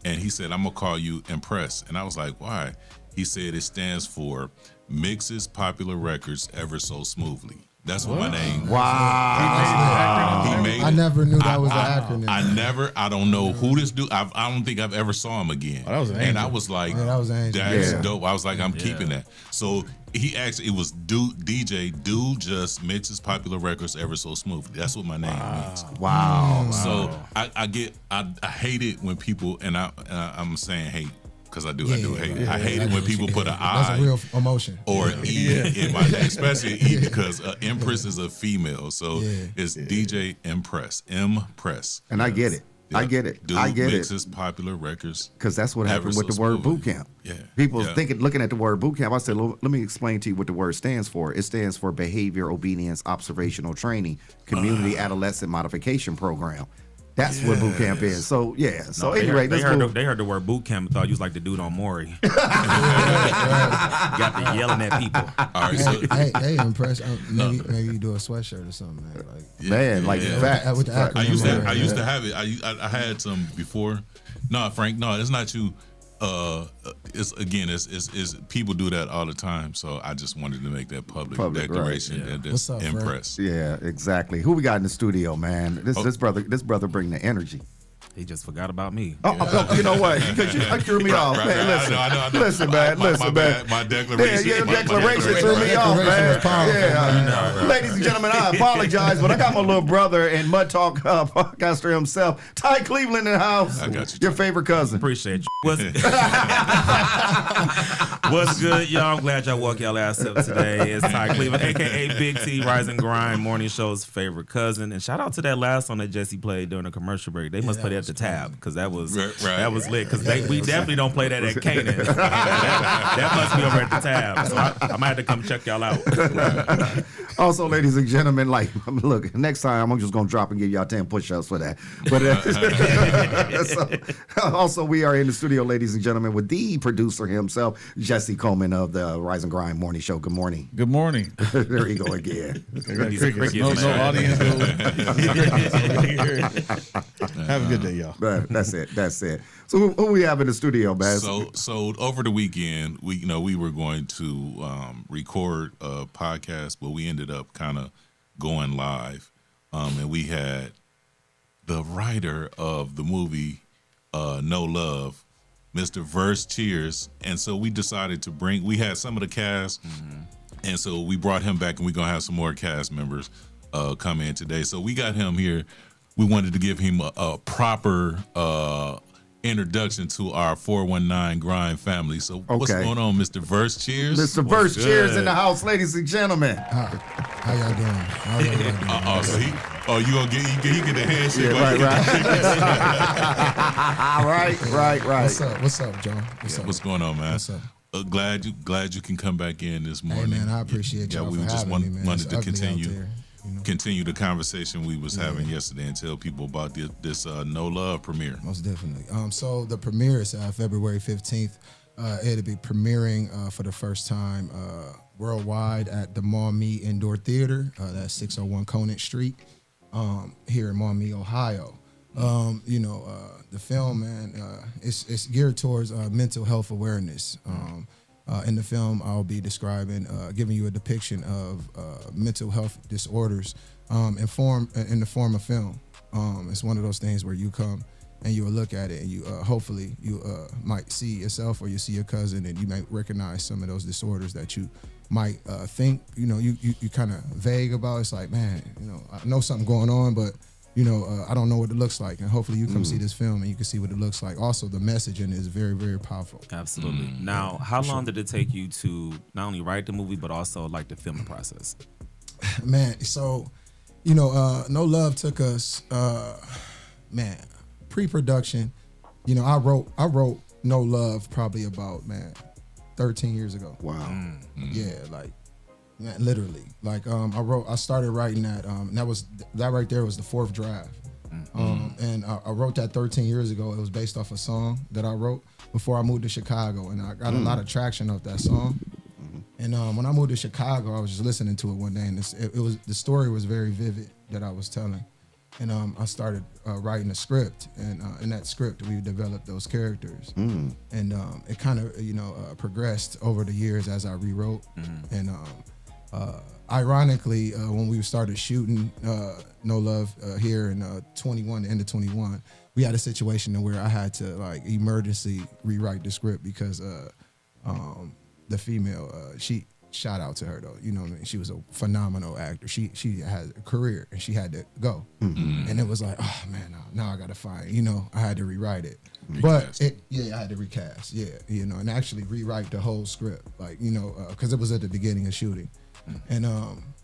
And he said, I'm going to call you Mpress. And I was like, why? He said it stands for Mixes Popular Records Ever So Smoothly. That's what my name. Wow. He made I never knew that was an acronym. I don't know who this dude. I don't think I've ever saw him again. Oh, that was an and angel. I was like, Yeah, that was an angel. that's Yeah. dope. I was like, I'm keeping that. So he actually, it was DJ Do Just Mixes Popular Records Ever So Smoothly. That's what my name means. Wow. So I hate it when people, and I'm saying hate, because I do hate it. I hate it when people put an That's I a real emotion. or E in my name, especially E because Empress is a female. So it's DJ Mpress. Mpress. And I get it. I get it. Dude I get it. mixes popular records. Because that's what happened with Ever the so word smooth. boot camp. Yeah. People Yeah. looking at the word boot camp. I said, let me explain to you what the word stands for. It stands for Behavior, Obedience, Observational Training, Community Adolescent Modification Program. That's what boot camp is. So, yeah. So, No, they anyway, heard, let's move. they heard the word boot camp and thought you was like the dude on Maury. Got to yelling at people. All right. So, Hey, Mpress. Maybe you do a sweatshirt or something, man. Like, Man, like facts. with the Facts. acronym. I used to have it. I had some before. No, Frank. No, it's not you. It's people do that all the time. So I just wanted to make that public Public, declaration right. that What's that's up, Frank? Impress. Yeah, exactly. Who we got in the studio, man? This brother bring the energy. He just forgot about me. Oh, you know what? Because you threw me off, Right, man. right. Listen, I know. listen, man. My Listen, bad. man. My declaration. Yeah, your my declaration threw me off, man. was powerful, Yeah, ladies and gentlemen, I apologize, but I got my little brother and Mud Talk podcaster himself, Ty Cleveland, in the house. I got you, Your Ty. favorite cousin. Appreciate you. What's good, y'all? I'm glad y'all woke y'all ass up today. It's Ty Cleveland, a.k.a. Big T, Rise and Grind, morning show's favorite cousin. And shout out to that last song that Jesse played during the commercill break. They must play that at the tab, because that was that was lit. Because we definitely don't play that at Canaan. that must be over at the tab. So I might have to come check y'all out. Also, ladies and gentlemen, look, next time I'm just going to drop and give y'all 10 push-ups for that. But also, we are in the studio, ladies and gentlemen, with the producer himself, Jesse Coleman of the Rise and Grind Morning Show. Good morning. Good morning. There you go again. I got These crickets. No crickets, man. audience. Have a good day, y'all. That's it. So who we have in the studio, man? So over the weekend, we were going to record a podcast, but we ended up kind of going live, and we had the writer of the movie No Love, Mr. Verse Cheers, and so we decided to we had some of the cast, and so we brought him back, and we're gonna have some more cast members come in today. So we got him here. We wanted to give him a proper introduction to our 419 Grind family. So what's going on, Mr. Verse Cheers? Mr. Verse Cheers in the house, ladies and gentlemen. How y'all doing? So you gonna get the handshake? Yeah, right. Right. What's up, John? What's going on, man? What's up? Glad you can come back in this Hey morning. man, I appreciate y'all we for just having me, man. wanted It's to ugly out continue there, you know? continue the conversation we was having yesterday and tell people about this No Love premiere. Most definitely. So the premiere is February 15th. It'll be premiering for the first time worldwide at the Maumee Indoor Theater. That's 601 Conant Street here in Maumee, Ohio. The film, man, it's geared towards mental health awareness. In the film, I'll be describing, giving you a depiction of mental health disorders in the form of film. It's one of those things where you come and you'll look at it and you hopefully you might see yourself or you see your cousin and you might recognize some of those disorders that you might think, you kind of vague about. It's like, man, I know something going on, but I don't know what it looks like. And hopefully you come see this film and you can see what it looks like. Also, the messaging is very, very powerful. Absolutely. Now, how long did it take you to not only write the movie, but also like the filming process? Man, so, No Love took us, pre-production. I wrote No Love probably about, 13 years ago. Wow. Yeah, like, man, literally. Like, I started writing that, and that right there was the fourth draft. And I wrote that 13 years ago. It was based off a song that I wrote before I moved to Chicago, and I got a lot of traction off that song. And when I moved to Chicago, I was just listening to it one day, and the story was very vivid that I was telling. And I started writing a script, and in that script, we developed those characters. And it kind of, progressed over the years as I rewrote. And ironically, when we started shooting No Love here in the end of 21, we had a situation where I had to like emergency rewrite the script because the female, shout out to her though, what I mean? She was a phenomenal actor. She had a career and she had to go. And it was like, oh man, now I gotta find, I had to rewrite it. Recast. But I had to recast, and actually rewrite the whole script, like, because it was at the beginning of shooting. And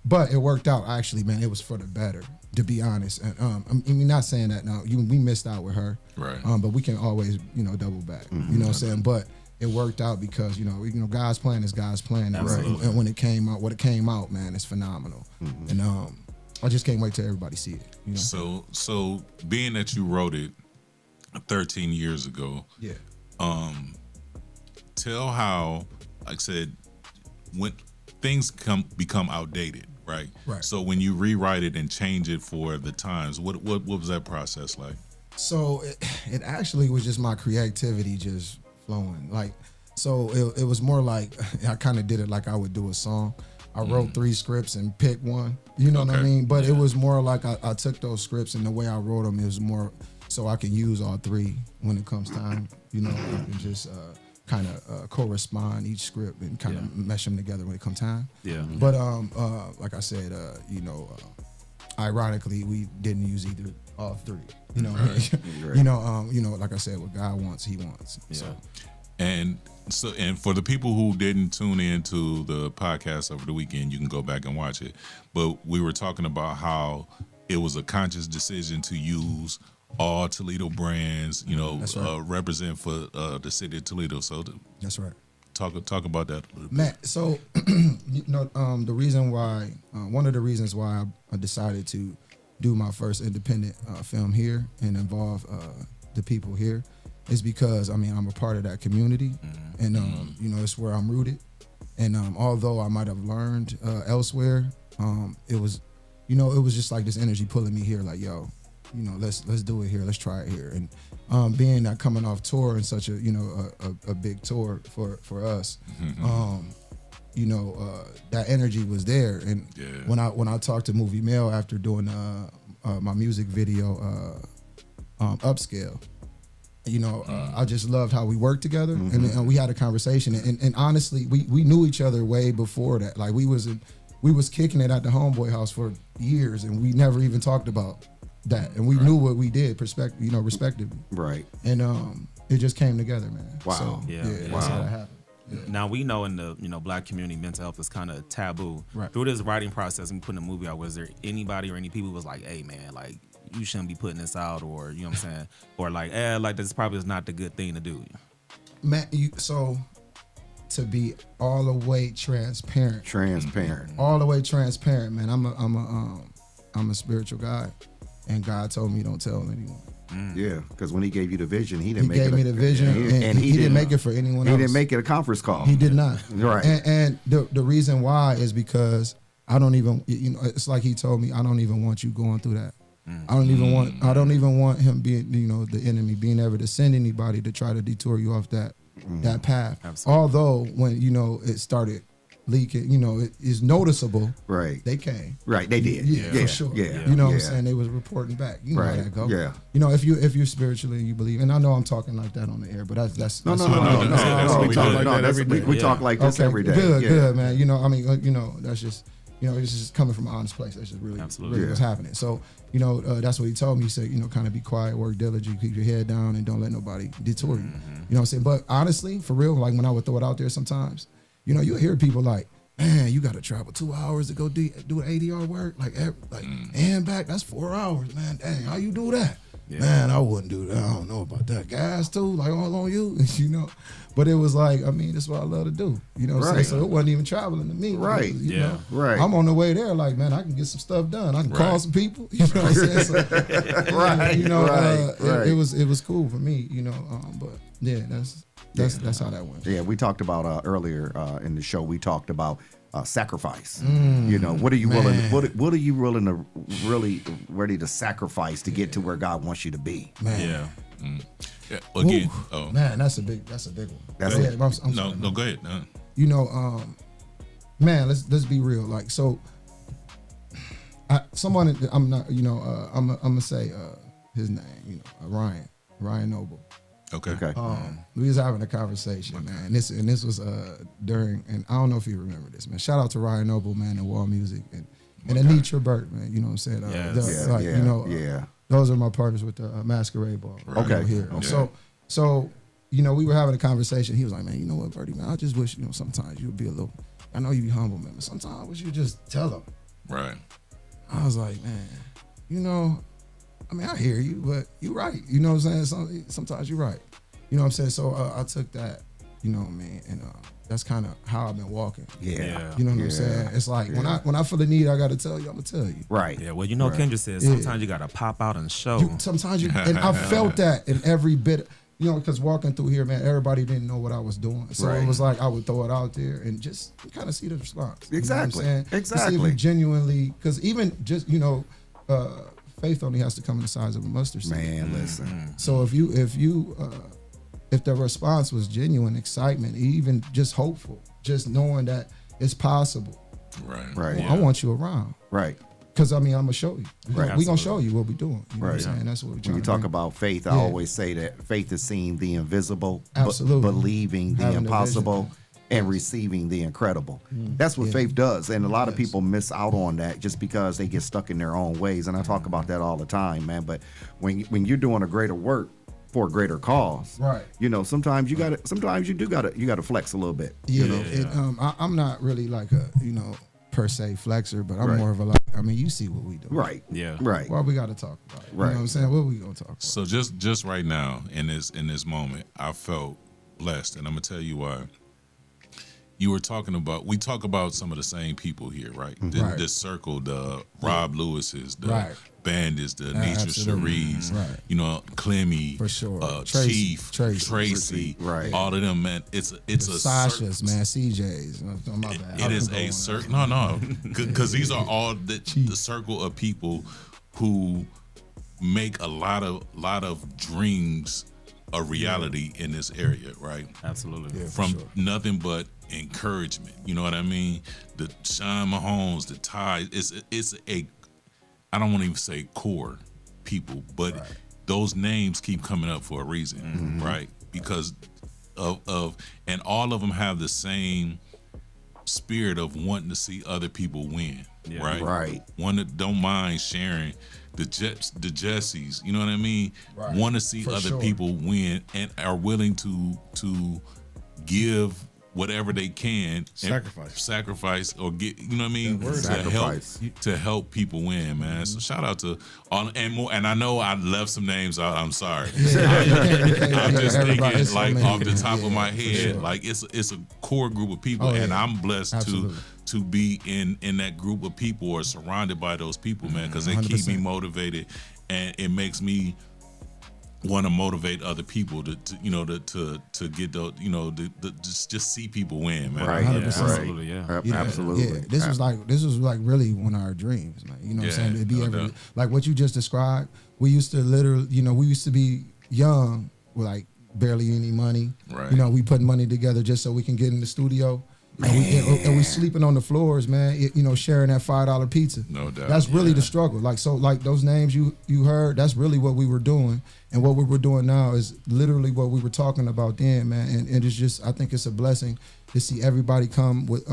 but it worked out actually, man. It was for the better, to be honest. And I'm not saying that now. We missed out with her, right? But we can always, double back. You know what I'm saying? But it worked out because God's plan is God's plan. And when it came out, what it came out, man, it's phenomenal. And I just can't wait till everybody see it. So being that you wrote it 13 years ago, tell how, like I said, when things become outdated, right? Right. So when you rewrite it and change it for the times, what was that process like? So it actually was just my creativity just flowing. Like, so it was more like I kind of did it like I would do a song. I wrote 3 scripts and picked one. You know what I mean? But it was more like I took those scripts and the way I wrote them, it was more so I can use all 3 when it comes time. And just kind of correspond each script and kind of mesh them together when it comes time. Yeah. But like I said, ironically, we didn't use either all 3. Like I said, what God wants, He wants. Yeah. And for the people who didn't tune into the podcast over the weekend, you can go back and watch it. But we were talking about how it was a conscious decision to use all Toledo brands, That's right. represent for the city of Toledo. So That's right. Talk about that a little bit. Matt, so the reason why, one of the reasons why I decided to do my first independent film here and involve the people here is because I'm a part of that community, and it's where I'm rooted. And although I might have learned elsewhere, it was just like this energy pulling me here, like, yo, let's do it here, let's try it here. And being that coming off tour and such a big tour for us, that energy was there. And when I talked to Movie Mail after doing my music video Upscale, I just loved how we worked together, and we had a conversation. And honestly, we knew each other way before that. Like we was kicking it at the homeboy house for years, and we never even talked about that. And we knew what we did, respectively. Right. And it just came together, man. Wow. So, that's how that happened. Yeah. Now we know in the Black community, mental health is kind of taboo. Right. Through this writing process and putting a movie out, was there anybody or any people who was like, "Hey man, like you shouldn't be putting this out," or you know what I'm saying, or like, like this probably is not the good thing to do? Matt, so to be all the way transparent. All the way transparent, man. I'm a spiritual guy, and God told me don't tell anyone. Yeah, because when he gave you the vision, he didn't He make it. gave me the vision, and he didn't make it for anyone else. He didn't make it a conference call. He did not. Right. And the reason why is because I don't even, it's like he told me, I don't even want you going through that. I don't even want him being, the enemy being able to send anybody to try to detour you off that path. Absolutely. Although when it started leaking, it is noticeable. Right. They came. Right. They did. Yeah, for sure. Yeah. You know what I'm saying? They was reporting back. You know how that go. Yeah. If you're spiritually and you believe, and I know I'm talking like that on the air, but that's No. We talk like that every day. We talk like this every day. Good, man. That's just. It's just coming from an honest place. That's just really what's happening. So, that's what he told me. He said, kind of be quiet, work diligently, keep your head down, and don't let nobody detour you. You know what I'm saying? But honestly, for real, like when I would throw it out there sometimes, you'll hear people like, man, you got to travel 2 hours to go do an ADR work, and back. That's 4 hours, man. Dang, how you do that? Yeah. Man, I wouldn't do that. I don't know about that. Gas too, like all on you, But it was like, that's what I love to do. You know what I'm saying? So it wasn't even traveling to me. Right. Because, Right. I'm on the way there, like, man, I can get some stuff done. I can call some people. You know what I'm saying? So, Right. It was cool for me, but yeah, that's how that went. Yeah, we talked about earlier in the show. We talked about sacrifice. What are you willing? What are you willing to really ready to sacrifice to get to where God wants you to be? Man. Yeah. Yeah. Again. Ooh, man, that's a big one. That's go it. ahead. I'm sorry, No, go ahead. Man, let's be real. Like, so, someone I'm not. I'm gonna say his name. Ryan Noble. Okay. We was having a conversation, man. This was during, and I don't know if you remember this, man. Shout out to Ryan Noble, man, and Wall Music, and Anitra Burt, man. You know what I'm saying? Those are my partners with the Masquerade Ball. Okay. Here. Okay. So we were having a conversation. He was like, man, you know what, Birdie, man, I just wish, sometimes you'd be a little. I know you be humble, man, but sometimes I wish you just tell them. Right. I was like, man, I hear you, but you're right. You know what I'm saying? Sometimes you're right. You know what I'm saying? So I took that, you know what I mean? And that's kind of how I've been walking. Yeah. You know what I'm saying? It's like when I feel the need, I got to tell you, I'm going to tell you. Right. Yeah, well, Kendra says sometimes you got to pop out and show. Sometimes and I felt that in every bit, because walking through here, man, everybody didn't know what I was doing. So it was like I would throw it out there and just kind of see the response. Exactly. You know what I'm saying? Exactly. To see if you genuinely, because even just, faith only has to come in the size of a mustard seed. Man, listen. So if the response was genuine, excitement, even just hopeful, just knowing that it's possible. Right. I want you around. Right. Because I'm gonna show you. Right. We're gonna show you what we're doing. You know Right. what I'm saying? That's what we're trying When you to talk do. about faith, I always say that faith is seeing the invisible, Absolutely. believing the Having the impossible, vision. and receiving the incredible. That's what faith does. And a lot of people miss out on that just because they get stuck in their own ways. And I talk about that all the time, man. But when you're doing a greater work for a greater cause, Right. Sometimes you gotta flex a little bit. Yeah. I'm not really like a, per se flexer, but I'm Right. more of a you see what we do. Right. Yeah. Right. Why we gotta talk about it? You Right. know what I'm saying? What we gonna talk about? So just right now in this moment, I felt blessed, and I'm gonna tell you why. We talk about some of the same people here, right? Right. This circle, the Rob Lewis's, the Right. Bandits, the Nature Absolutely. Cherise, Right. Clemmy, For sure. Chief, Tracy. Right. all of them, man. It's a Sasha's, man, CJ's. Oh, my bad. It is a circle. No, because these are all the circle of people who make a lot of dreams a reality in this area, right? Absolutely. Yeah, for From sure. nothing but encouragement. You know what I mean? The Shawn Mahomes, the Ty. It's a. I don't want to even say core people, but those names keep coming up for a reason, right? Because of and all of them have the same spirit of wanting to see other people win, right? Right. One that don't mind sharing the Jessies, you know what I mean? Right. Want to see For other sure. people win and are willing to give whatever they can, sacrifice, or get, you know what I mean, to help people win, man. So shout out to all and more. And I know I left some names out. I'm sorry. I'm just thinking like off the top of my head, like it's a core group of people, and I'm blessed to be in that group of people or surrounded by those people, man, because they 100%. Keep me motivated, and it makes me want to motivate other people to get the just see people win, man. Right, 100%. Absolutely, yeah. Absolutely. Yeah. This was like really one of our dreams, man. You know what I'm saying? It'd be like what you just described. We used to literally, we used to be young with like barely any money. Right. We put money together just so we can get in the studio. And we sleeping on the floors, man. Sharing that $5 pizza. No doubt. That's really the struggle. Like those names you heard. That's really what we were doing, and what we were doing now is literally what we were talking about then, man. And it's just, I think it's a blessing to see everybody come with,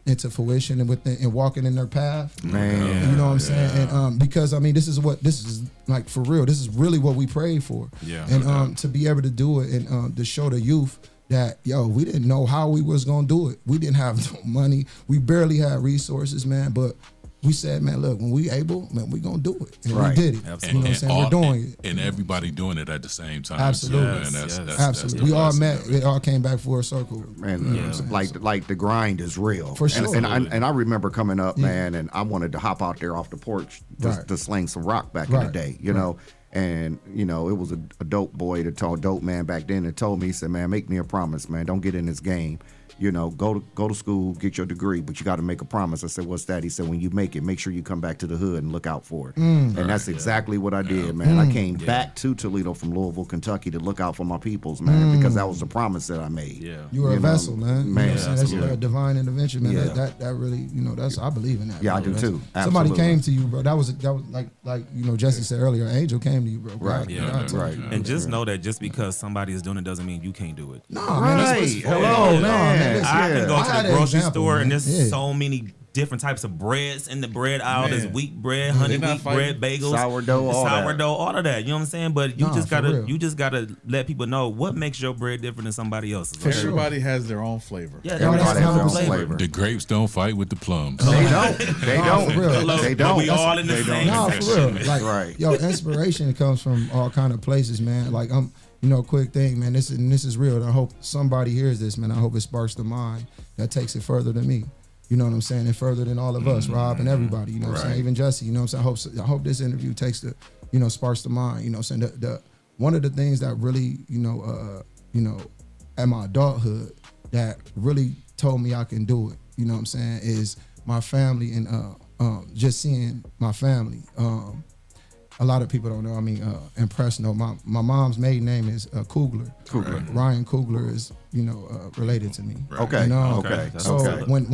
into fruition and walking in their path. Man, you know what I'm saying? And because this is like for real. This is really what we prayed for. Yeah. And to be able to do it and to show the youth that, we didn't know how we was going to do it. We didn't have no money. We barely had resources, man. But we said, man, look, when we able, man, we going to do it. And we did it. Absolutely. You know what I'm saying? We're doing it. And everybody doing it at the same time. Absolutely. Too, man. That's Absolutely. We all met. It all came back full circle. Man, like the grind is real. For sure. And I remember coming up, man, and I wanted to hop out there off the porch to sling some rock back in the day, you know. And, it was a dope boy, dope man back then that told me, he said, man, make me a promise, man. Don't get in this game. Go to school, get your degree, but you got to make a promise. I said, what's that? He said, when you make it, make sure you come back to the hood and look out for it. And that's exactly what I did, man. I came back to Toledo from Louisville, Kentucky to look out for my peoples, man, because that was the promise that I made. Yeah. You were a vessel, man. Man, that's a divine intervention, man. That really, that's, I believe in that. Yeah, bro. I do too. Somebody came to you, bro. That was like Jesse said earlier, an angel came to you, bro. Right. Right. And just know that just because somebody is doing it doesn't mean you can't do it. No, man. That's what's Hello, man. I can go to the grocery store and there's Yeah. so many different types of breads in the bread aisle. There's wheat bread, honey wheat bread, bagels, sourdough, all of that. You know what I'm saying? But you real. just gotta let people know what makes your bread different than somebody else's. For sure. Everybody has their own flavor. Yeah, Everybody has their own flavor. flavor. The grapes don't fight with the plums. They don't. They don't. for real. They But don't. we all in the same No, for section. real. Like, Right. Inspiration comes from all kind of places, man. Like, quick thing, man. This is real. And I hope somebody hears this, man. I hope it sparks the mind that takes it further than me. You know what I'm saying? And further than all of us, Rob and everybody. You know what I'm saying? Even Jesse. You know what I'm saying? I hope this interview takes sparks the mind. You know what I'm saying? The one of the things that really, at my adulthood that really told me I can do it. You know what I'm saying? Is my family and just seeing my family. A lot of people don't know. Mpress know. My mom's maiden name is Kugler. Ryan Kugler is, related to me. Okay. And, Okay. So when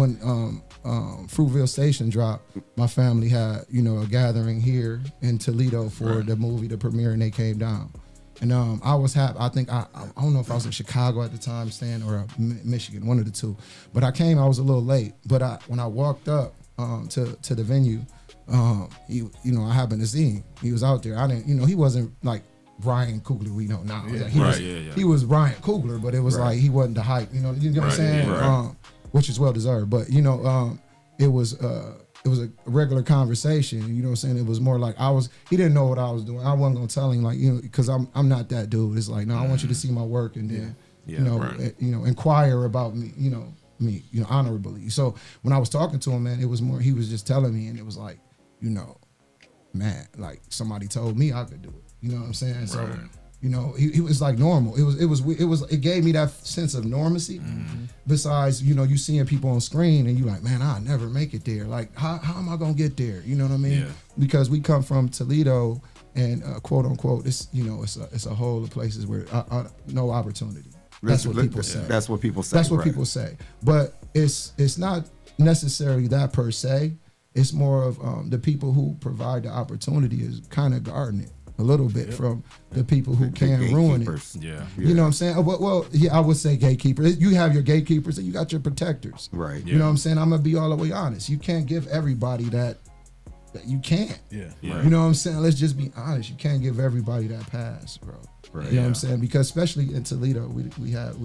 Fruitville Station dropped, my family had, a gathering here in Toledo for the movie to premiere, and they came down. And I was happy. I think I don't know if I was in Chicago at the time, staying, or Michigan, one of the two. But I was a little late. But when I walked up to the venue. I happened to see him. He was out there. I didn't, he wasn't like Ryan Coogler we know now. He was Ryan Coogler, but it was like he wasn't the hype. You know what I'm saying? Which is well deserved. But it was a regular conversation. You know what I'm saying? It was more like he didn't know what I was doing. I wasn't gonna tell him because I'm not that dude. It's like, no, I want you to see my work and then inquire about me. Me, honorably. So when I was talking to him, man, it was more. He was just telling me, and it was like, man, like somebody told me I could do it. You know what I'm saying? So, he was like normal. It gave me that sense of normacy. Mm-hmm. Besides, you seeing people on screen and you like, man, I'll never make it there. Like, how am I gonna get there? You know what I mean? Yeah. Because we come from Toledo and quote unquote, it's a whole of places where no opportunity. That's what people say. That's what people say. That's what people say. But it's not necessarily that per se. It's more of the people who provide the opportunity is kind of guarding it a little bit from the people who can ruin it. Yeah. You know what I'm saying? Well, yeah, I would say gatekeepers. You have your gatekeepers and you got your protectors. Right. You know what I'm saying? I'm going to be all the way honest. You can't give everybody that you can't. Yeah. You know what I'm saying? Let's just be honest. You can't give everybody that pass, bro. Right. You know what I'm saying? Because especially in Toledo, we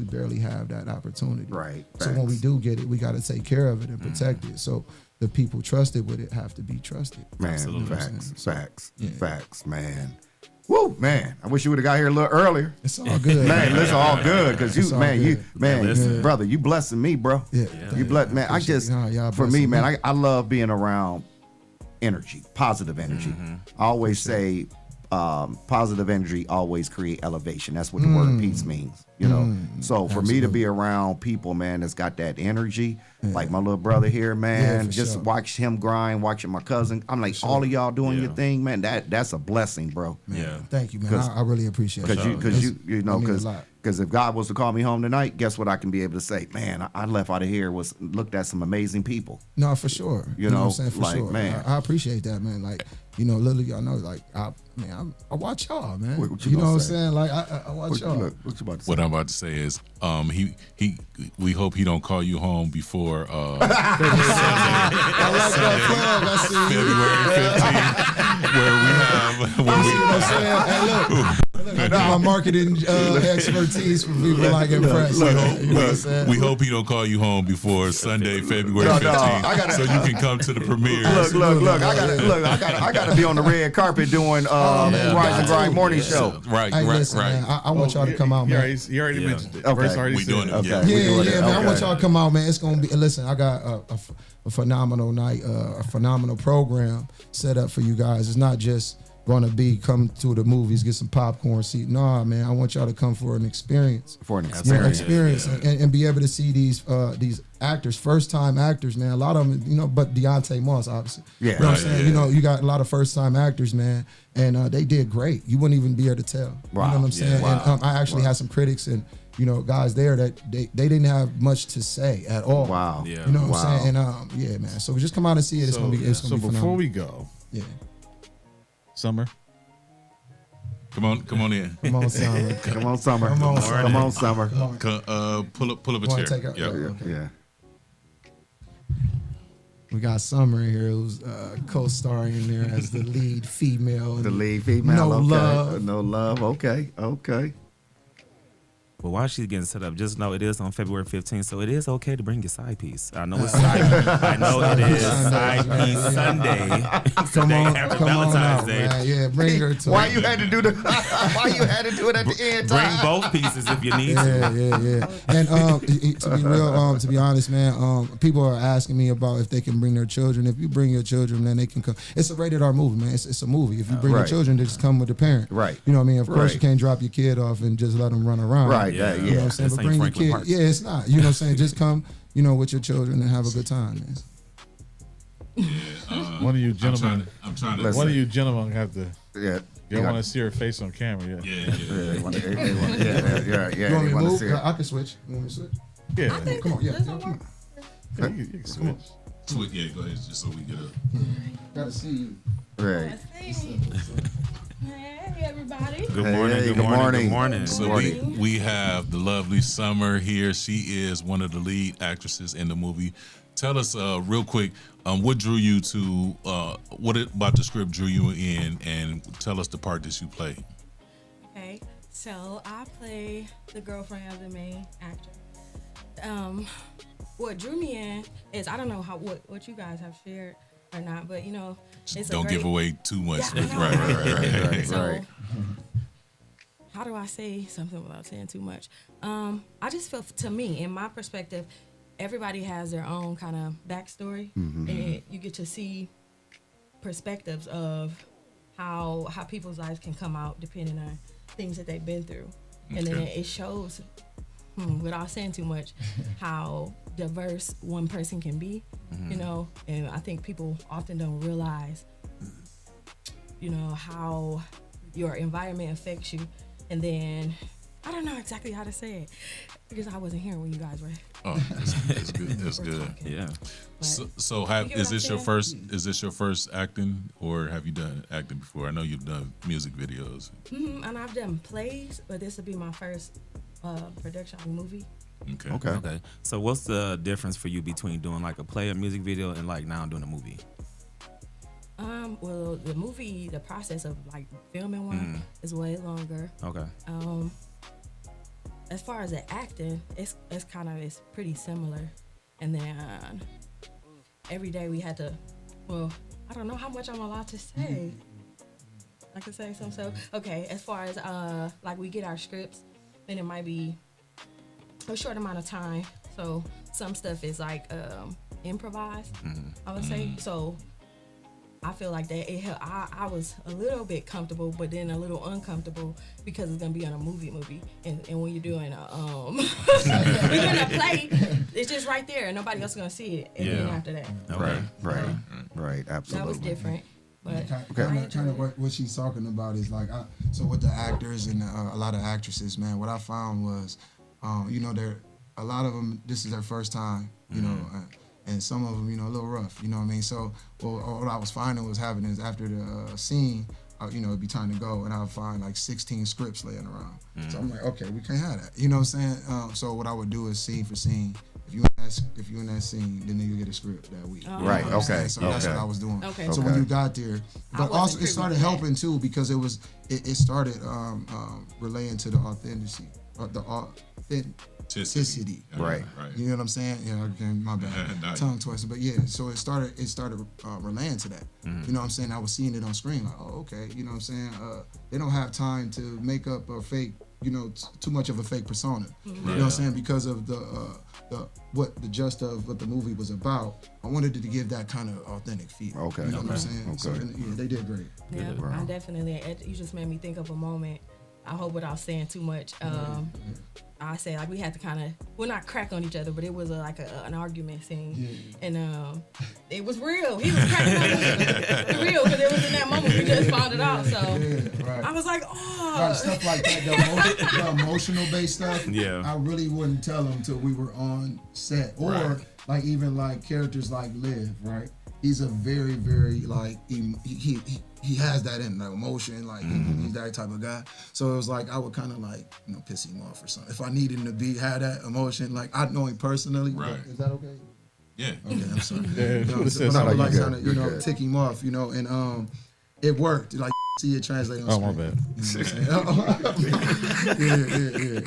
barely have that opportunity. Right. So when we do get it, we got to take care of it and protect it. So the people trusted with it have to be trusted. Man, Absolutely. facts, man. Woo, man! I wish you would have got here a little earlier. It's all good. Man, listen, all good because It's all good. brother, you blessing me, bro. Yeah. You bless, man. I just, y'all for me, blessing man, I love being around energy, positive energy. I always say, positive energy always create elevation. That's what the word peace means, you know. So for me to be around people, man, that's got that energy, like my little brother here, man, for just sure. watch him grind, watching my cousin. I'm like, all of y'all doing your thing, man. That's a blessing, bro. Yeah. Thank you, man. I really appreciate it. Because you know, That means because a lot. if God was to call me home tonight, guess what I can be able to say? Man, I left out of here looked at some amazing people. No, for sure. You know, what I'm saying? For like, sure. man. I appreciate that, man. Like, you know, literally, y'all know, like, I watch y'all, man. What you you know gonna what I'm say? saying? Like, I watch y'all. What you about to say? What I'm about to say is, we hope he don't call you home before I like that plug. I see. February 15th, where we You know what I'm saying? Hey, look, my marketing expertise for people like Mpress. You know what I'm saying? we hope he don't call you home before Sunday, February 15th, so you can come to the premiere. Look, I gotta be on the red carpet doing Rise and Grind morning show. Right, Hey, right, listen, right. man, I want y'all to come out, man. He already mentioned it. Okay. Verse already We said doing it. it. Yeah. Yeah, man. I want Okay. y'all to come out, man. It's gonna be. Listen, I got a phenomenal night, a phenomenal program set up for you guys. It's not just gonna be come to the movies, get some popcorn, see. Nah, man. I want y'all to come for an experience. For an You know, experience. and be able to see these actors, first time actors, man. A lot of them, you know, but Deontay Moss, obviously. Yeah. You know what I'm Right, saying? yeah. You know, you got a lot of first time actors, man, and they did great. You wouldn't even be able to tell. Wow. You know what I'm saying? Yeah. And I actually had some critics and, you know, guys there that they didn't have much to say at all. Wow. Yeah. You know what Wow. I'm saying? And yeah, man. So just come out and see it. It's gonna be So before phenomenal. we go, Yeah. Summer, Come on in. Come on, Summer. Come on, Summer. Come on, Come on, Summer. Pull up a Wanna chair. take a- Yep. okay. Yeah. We got Summer in here who's co-starring in there as the lead female. The lead female. No okay. love. No love. Okay. But while she's getting set up, just know it is on February 15th, so it is okay to bring your side piece. I know it's I know it is side piece Sunday. Come on, Happy come on Valentine's out, Day. man. Yeah, bring her to Why it. you had to do the? Why you had to do it at the end? Bring both pieces if you need to. Yeah. And to be real, to be honest, man, people are asking me about if they can bring their children. If you bring your children, then they can come. It's a rated R movie, man. It's a movie. If you bring your Right. children, they just come with the parent. Right. You know what I mean? Of course, Right. you can't drop your kid off and just let them run around. Right. Yeah. Yeah. You know what I'm saying? This But ain't bring your Franklin kid. Park. Yeah, it's not. You know what I'm saying? Just come, you know, with your children and have a good time, man. one of you gentlemen, I'm trying to. Listen. one of you gentlemen have to. Yeah. You want to see her face on camera, yeah? Yeah. They want to. Yeah. You want They me to want to move? see it. I can switch. You want me to switch? Yeah. Come on, yeah. Come on. Yeah, you can switch. Switch, yeah, go ahead, just so we get a. Gotta see you. Right. Hey, everybody. Good morning, Hey, good good morning, morning. good morning. So we have the lovely Summer here. She is one of the lead actresses in the movie. Tell us real quick, what drew you to what about the script drew you in, and tell us the part that you play. Okay, so I play the girlfriend of the main actor. What drew me in is I don't know what you guys have shared or not, but you know, it's Don't a great, give away too much. Yeah, I know. Right. So, how do I say something without saying too much? I just feel, to me, in my perspective, everybody has their own kind of backstory, and you get to see perspectives of how people's lives can come out depending on things that they've been through, and then it shows, without saying too much, how diverse one person can be, you know. And I think people often don't realize, you know, how your environment affects you, and then I don't know exactly how to say it because I wasn't here when you guys were. Oh, that's good. That's were good. talking. Yeah. So You get is what this I'm your saying? first? Is this your first acting, or have you done acting before? I know you've done music videos. And I've done plays, but this will be my first production movie. Okay. Okay. So what's the difference for you between doing like a play, a music video, and like now doing a movie? Well, the movie, the process of like filming one is way longer. Okay. As far as the acting, it's pretty similar. And then every day we had to, well, I don't know how much I'm allowed to say. I can say some. So okay, as far as like we get our scripts, then it might be a short amount of time. So some stuff is like improvised, I would say. So I feel like that it helped. I was a little bit comfortable, but then a little uncomfortable because it's gonna be on a movie, and when you're doing a you're doing a play, it's just right there, and nobody else is gonna see it. And then after that, Right, absolutely. that was different. But Kind of what she's talking about is like, so with the actors and a lot of actresses, man, what I found was, you know, a lot of them, this is their first time, you know, and some of them, you know, a little rough, you know what I mean? So what I was finding was happening is after the scene, you know, it'd be time to go, and I would find like 16 scripts laying around. So I'm like, okay, we can't have that, you know what I'm saying? So what I would do is scene for scene. If you in that scene, then you get a script that week. Right. You know what I'm Okay. saying? So that's what I was doing. Okay. So when you got there, but also it started helping too because it started relaying to the authenticity, authenticity. Right. You know what I'm saying? Yeah. Okay. My bad. Tongue twister. But yeah. So it started relaying to that. You know what I'm saying? I was seeing it on screen. Like, oh, okay. You know what I'm saying? They don't have time to make up a fake. You know, too much of a fake persona. You know what I'm saying? Because of the gist of what the movie was about, I wanted to give that kind of authentic feel. Okay. You know what I'm saying? Okay. So yeah, they did great. Yeah, I definitely. You just made me think of a moment. I hope without saying too much. I say like we had to kind of, well, not crack on each other, but it was like an argument scene, and it was real. He was cracking on me, for real, because it was in that moment we just found it out. So I was like, oh, Stuff like that, the emotional based stuff. Yeah, I really wouldn't tell them until we were on set, or like even like characters like Liv, right? He's a very, very like he has that in like emotion, like he's that type of guy. So it was like I would kind of like piss him off or something. If I needed him to have that emotion, like I know him personally. Right. Is that okay? Yeah. Okay, I'm sorry. Yeah. But I would like kind of tick him off, and it worked. Like see it translate on screen. My bad. Yeah.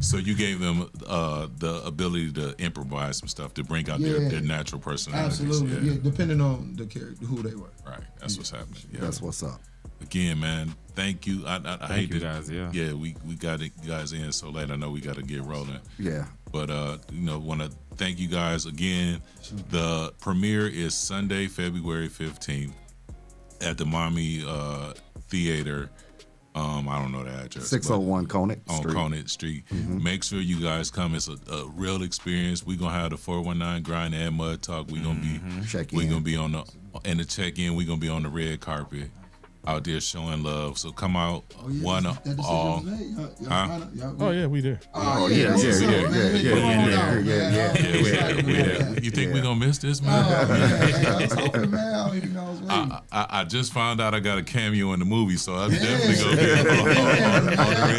So you gave them the ability to improvise some stuff to bring out their natural personalities. Absolutely, yeah. Depending on the character, who they were. Right, that's what's happening. Yeah. That's what's up. Again, man, thank you. I hate you guys. Yeah, we got you guys in so late. I know we got to get rolling. Yeah. But want to thank you guys again. The premiere is Sunday, February 15th at the Mommy Theater. I don't know the address. 601 Conant Street. On Conant Street. Make sure you guys come. It's a real experience. We're gonna have the 419 Grind and Mud Talk. We're gonna be we're gonna be on the check-in. We're gonna be on the red carpet out there showing love. So come out, one all. Oh yeah, we there. Oh yeah. You think we're gonna miss this, man? I just found out I got a cameo in the movie, so I'm definitely gonna be on the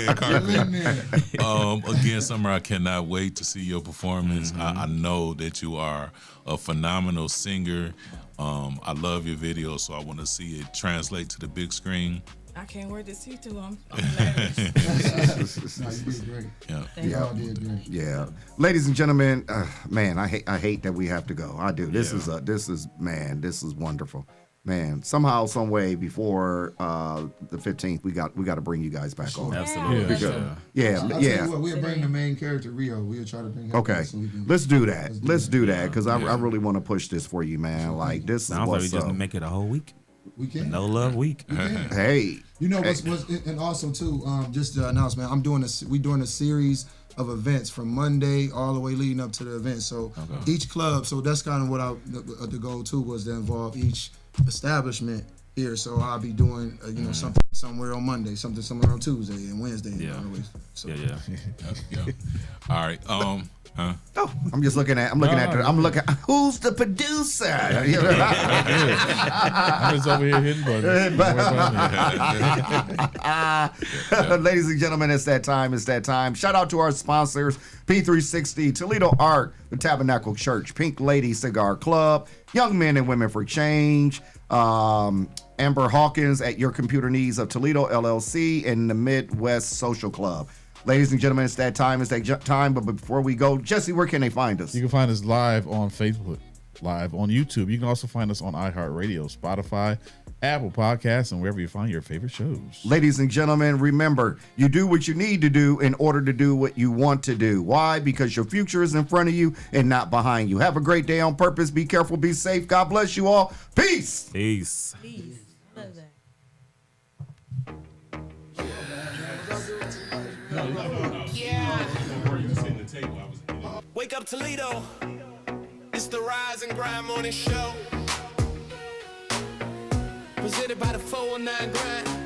red carpet. Again, Summer, I cannot wait to see your performance. I know that you are a phenomenal singer. I love your video, so I want to see it translate to the big screen. I can't wait to see too. I'm nervous. No, you did great. Yeah. Did great. Yeah. Ladies and gentlemen, man, I hate that we have to go. I do. This is wonderful. Man, somehow, some way before the 15th, we got to bring you guys back on. Absolutely. Because, I'll tell you what, we'll bring the main character Rio. We'll try to bring him. Okay, so let's do that. Let's do that because I really want to push this for you, man. Like this is what's we just up. make it a whole week. We can. No Love Week. Hey, you know what's and also too, just to announce, man, we're doing a series of events from Monday all the way leading up to the event. So each club, so that's kind of what the goal too was to involve each establishment here. So I'll be doing something somewhere on Monday, something somewhere on Tuesday and Wednesday. Yeah. So. Yeah. Yeah. All right. Oh, I'm just looking at. Who's the producer? I'm just over here hitting buttons. Ladies and gentlemen, it's that time. It's that time. Shout out to our sponsors: P360, Toledo Art, the Tabernacle Church, Pink Lady Cigar Club, Young Men and Women for Change, Amber Hawkins at Your Computer Needs of Toledo LLC, and the Midwest Social Club. Ladies and gentlemen, it's that time. It's that time. But before we go, Jesse, where can they find us? You can find us live on Facebook, live on YouTube. You can also find us on iHeartRadio, Spotify, Apple Podcasts, and wherever you find your favorite shows. Ladies and gentlemen, remember, you do what you need to do in order to do what you want to do. Why? Because your future is in front of you and not behind you. Have a great day on purpose. Be careful. Be safe. God bless you all. Peace. Peace. Peace. Love that. Wake up Toledo. It's the Rise and Grind Morning Show. Presented by the 419 Grind.